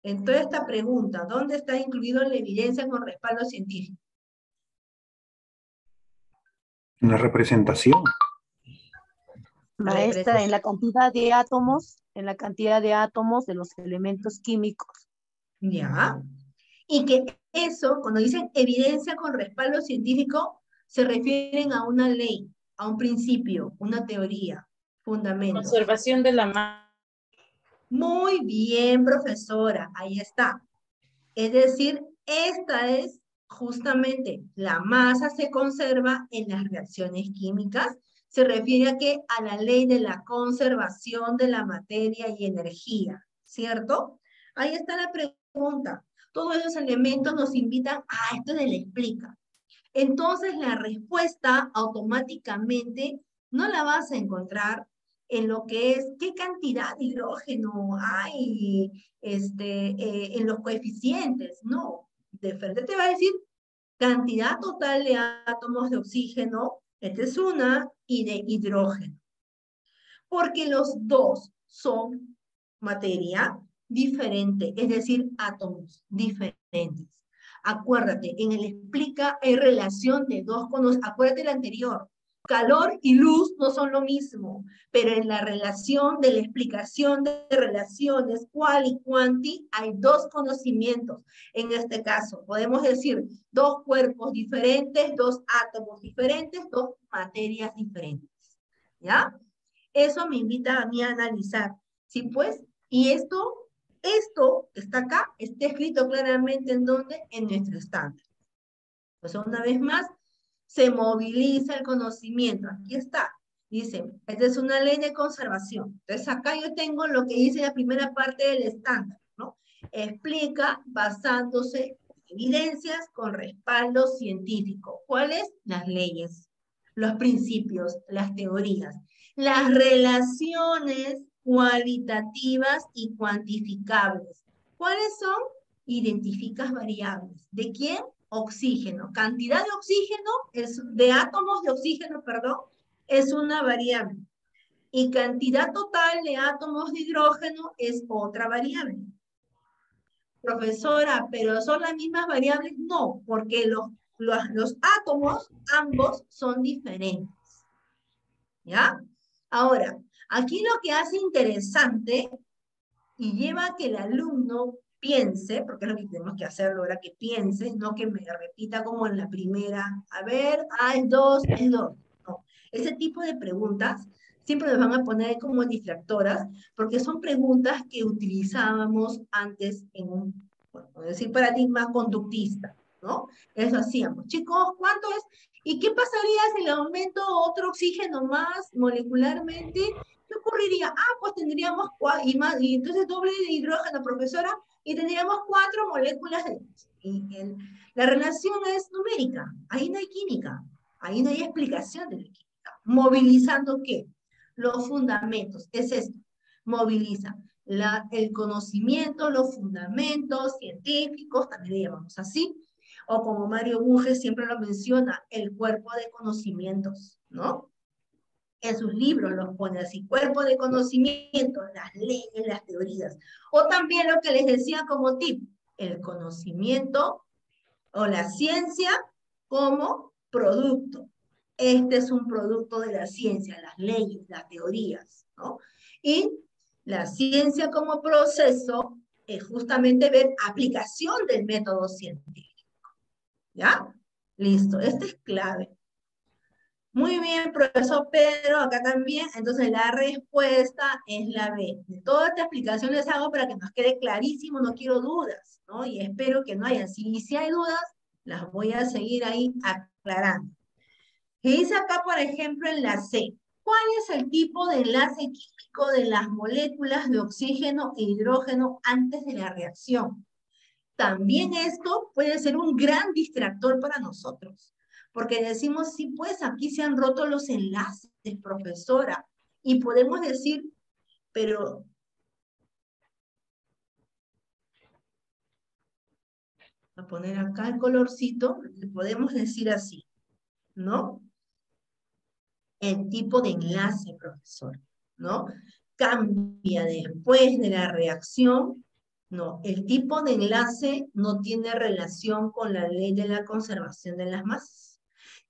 En toda esta pregunta, ¿dónde está incluido la evidencia con respaldo científico? En la representación. Maestra, en la cantidad de átomos, de los elementos químicos. Ya. Y que eso, cuando dicen evidencia con respaldo científico, se refieren a una ley, a un principio, una teoría, fundamento. Conservación de la masa. Muy bien, profesora, ahí está. Es decir, esta es justamente, la masa se conserva en las reacciones químicas, se refiere a que a la ley de la conservación de la materia y energía, ¿cierto? Ahí está la pregunta. Todos esos elementos nos invitan a esto de la explica. Entonces la respuesta automáticamente no la vas a encontrar en lo que es qué cantidad de hidrógeno hay en los coeficientes. No, de frente te va a decir cantidad total de átomos de oxígeno, esta es una, y de hidrógeno. Porque los dos son materia diferente, es decir, átomos diferentes. Acuérdate, en el explica hay relación de dos conos, acuérdate el anterior, calor y luz no son lo mismo, pero en la relación de la explicación de relaciones cual y cuanti hay dos conocimientos. En este caso, podemos decir dos cuerpos diferentes, dos átomos diferentes, dos materias diferentes. ¿Ya? Eso me invita a mí a analizar. ¿Sí, pues? Y esto que está acá, está escrito claramente en dónde, en nuestro estándar. Pues una vez más, se moviliza el conocimiento. Aquí está. Dice, esta es una ley de conservación. Entonces acá yo tengo lo que dice la primera parte del estándar, ¿no? explica basándose en evidencias con respaldo científico. ¿Cuáles? Las leyes, los principios, las teorías, las relaciones cualitativas y cuantificables. ¿Cuáles son? Identificas variables. ¿De quién? Oxígeno. Cantidad de oxígeno, de átomos de oxígeno, perdón, es una variable. Y cantidad total de átomos de hidrógeno es otra variable. Profesora, ¿pero son las mismas variables? No, porque los átomos, ambos, son diferentes. ¿Ya? Ahora, aquí lo que hace interesante y lleva a que el alumno piense, porque es lo que tenemos que hacer ahora, que piense, no que me repita como en la primera, a ver, es 2, es 2. No, ese tipo de preguntas siempre nos van a poner como distractoras, porque son preguntas que utilizábamos antes en un, bueno, decir, paradigma conductista, ¿no? Eso hacíamos. Chicos, ¿cuánto es? ¿Y qué pasaría si le aumento otro oxígeno más molecularmente? ¿Qué ocurriría? Pues tendríamos y entonces doble de hidrógeno, profesora, y tendríamos 4 moléculas la relación es numérica, ahí no hay química, ahí no hay explicación de la química. ¿Movilizando qué? Los fundamentos, es esto, moviliza el conocimiento, los fundamentos científicos, también le llamamos así, o como Mario Bunge siempre lo menciona, el cuerpo de conocimientos, ¿no? En sus libros los pone así, cuerpo de conocimiento, las leyes, las teorías. O también lo que les decía como tip, el conocimiento o la ciencia como producto. Este es un producto de la ciencia, las leyes, las teorías, ¿no? Y la ciencia como proceso es justamente ver aplicación del método científico. ¿Ya? Listo, esto es clave. Muy bien, profesor Pedro, acá también. Entonces la respuesta es la B. De toda esta explicación les hago para que nos quede clarísimo, no quiero dudas, ¿no? Y espero que no haya. Si hay dudas, las voy a seguir ahí aclarando. ¿Qué dice acá, por ejemplo, en la C? ¿Cuál es el tipo de enlace químico de las moléculas de oxígeno e hidrógeno antes de la reacción? También esto puede ser un gran distractor para nosotros. Porque decimos, sí, pues aquí se han roto los enlaces, profesora. Y podemos decir, pero... Voy a poner acá el colorcito, podemos decir así, ¿no? El tipo de enlace, profesor, ¿no? Cambia después de la reacción. No, el tipo de enlace no tiene relación con la ley de la conservación de las masas.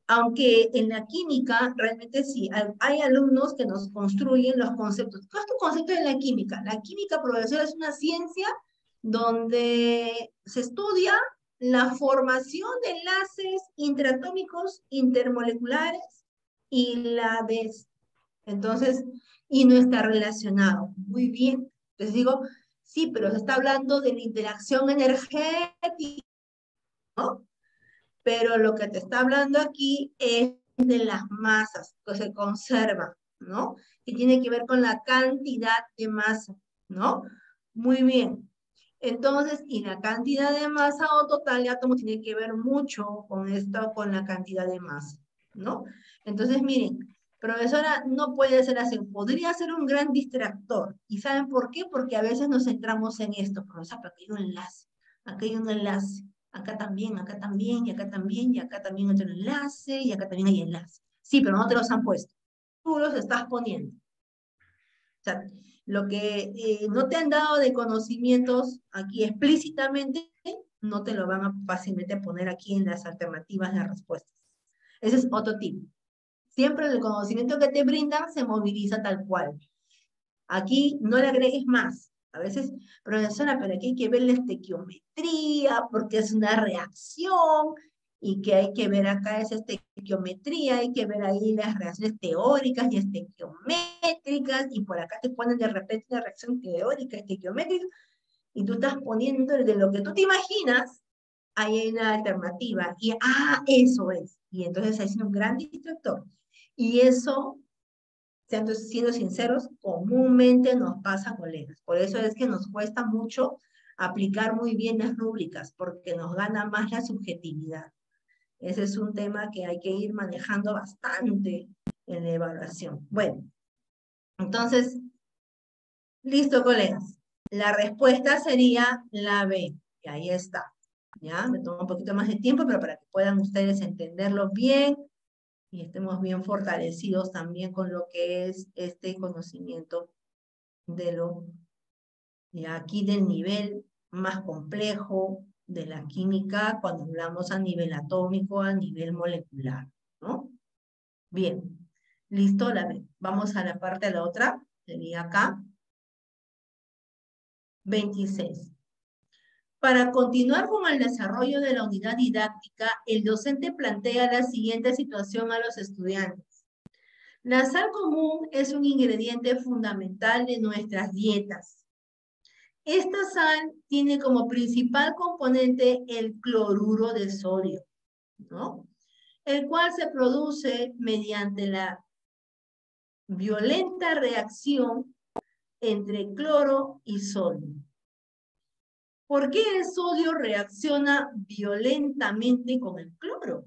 Aunque en la química, realmente sí, hay alumnos que nos construyen los conceptos. ¿Cuál es tu concepto de la química? La química, profesor, es una ciencia donde se estudia la formación de enlaces interatómicos, intermoleculares y la vez. Entonces, y no está relacionado. Muy bien. Les digo, sí, pero se está hablando de la interacción energética, ¿no? Pero lo que te está hablando aquí es de las masas que se conservan, ¿no? Que tiene que ver con la cantidad de masa, ¿no? Muy bien. Entonces, y la cantidad de masa o total de átomos tiene que ver mucho con esto, con la cantidad de masa, ¿no? Entonces, miren, profesora, no puede ser así. Podría ser un gran distractor. ¿Y saben por qué? Porque a veces nos centramos en esto, profesora, porque hay un enlace. Aquí hay un enlace. Acá también, y acá también, y acá también otro enlace, y acá también hay enlace. Sí, pero no te los han puesto. Tú los estás poniendo. O sea, lo que no te han dado de conocimientos aquí explícitamente, no te lo van a fácilmente poner aquí en las alternativas de respuestas. Ese es otro tipo. Siempre el conocimiento que te brindan se moviliza tal cual. Aquí no le agregues más. A veces, profesora, pero aquí hay que ver la estequiometría, porque es una reacción, y que hay que ver acá esa estequiometría, hay que ver ahí las reacciones teóricas y estequiométricas, y por acá te ponen de repente una reacción teórica, estequiométrica, y tú estás poniendo de lo que tú te imaginas, ahí hay una alternativa, y eso es. Y entonces hay un gran distractor. Y eso, siendo sinceros, comúnmente nos pasa, colegas. Por eso es que nos cuesta mucho aplicar muy bien las rúbricas, porque nos gana más la subjetividad. Ese es un tema que hay que ir manejando bastante en la evaluación. Bueno, entonces, listo, colegas. La respuesta sería la B, y ahí está. ¿Ya? Me toma un poquito más de tiempo, pero para que puedan ustedes entenderlo bien y estemos bien fortalecidos también con lo que es este conocimiento de lo, y aquí del nivel más complejo de la química cuando hablamos a nivel atómico, a nivel molecular, ¿no? Bien, listo, vamos a la parte de la otra, sería acá. 26. Para continuar con el desarrollo de la unidad didáctica, el docente plantea la siguiente situación a los estudiantes. La sal común es un ingrediente fundamental de nuestras dietas. Esta sal tiene como principal componente el cloruro de sodio, ¿no? El cual se produce mediante la violenta reacción entre cloro y sodio. ¿Por qué el sodio reacciona violentamente con el cloro?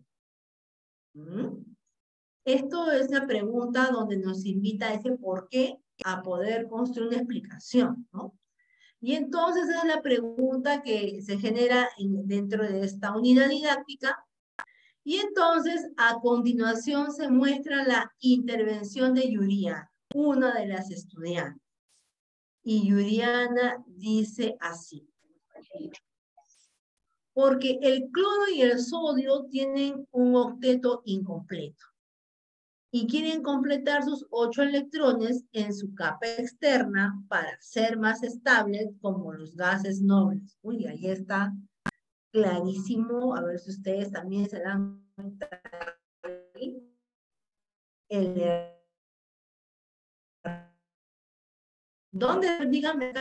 Esto es una pregunta donde nos invita a ese por qué a poder construir una explicación, ¿no? Y entonces es la pregunta que se genera dentro de esta unidad didáctica. Y entonces a continuación se muestra la intervención de Yuriana, una de las estudiantes. Y Yuriana dice así. Porque el cloro y el sodio tienen un octeto incompleto y quieren completar sus 8 electrones en su capa externa para ser más estables como los gases nobles. Uy, ahí está clarísimo. A ver si ustedes también se dan cuenta. ¿Dónde? Díganme.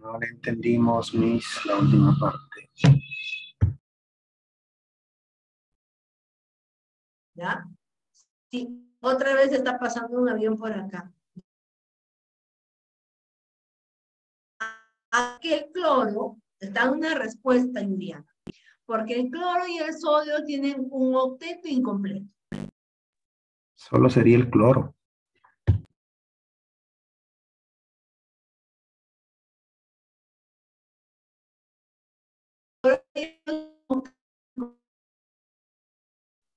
No le entendimos, Miss, la última parte. ¿Ya? Sí, otra vez está pasando un avión por acá. Aquí el cloro está en una respuesta, Juliana, porque el cloro y el sodio tienen un octeto incompleto. Solo sería el cloro.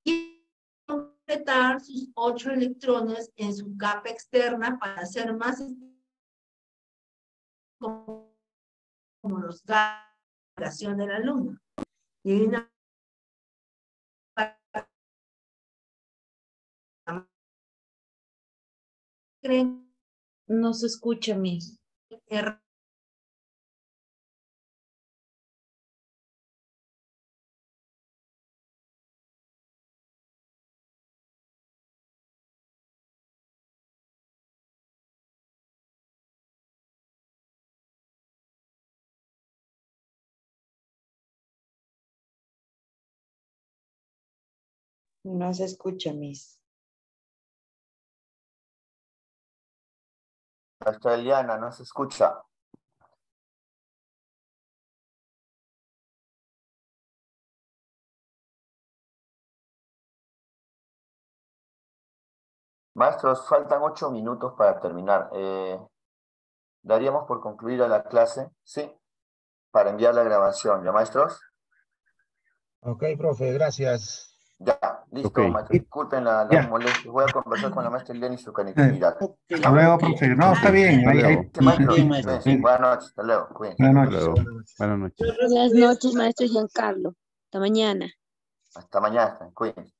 Y completar sus 8 electrones en su capa externa para hacer más como los gases de la luna. Y hay una no se escucha, Miss. No se escucha, Miss. Maestra Eliana, no se escucha. Maestros, faltan 8 minutos para terminar. ¿Daríamos por concluida la clase? Sí, para enviar la grabación. ¿Ya, maestros? Ok, profe, gracias. Ya, listo, Okay. maestro. Disculpen la molestia. Voy a conversar con la maestra Eliana y su conectividad. Hasta luego, profe. No, está bien. Sí, maestro. Sí, buenas noches. Hasta luego. Cuídense. Buenas noches. Buenas noches. Buenas noches, maestro Giancarlo. Hasta mañana. Hasta mañana. Cuídense.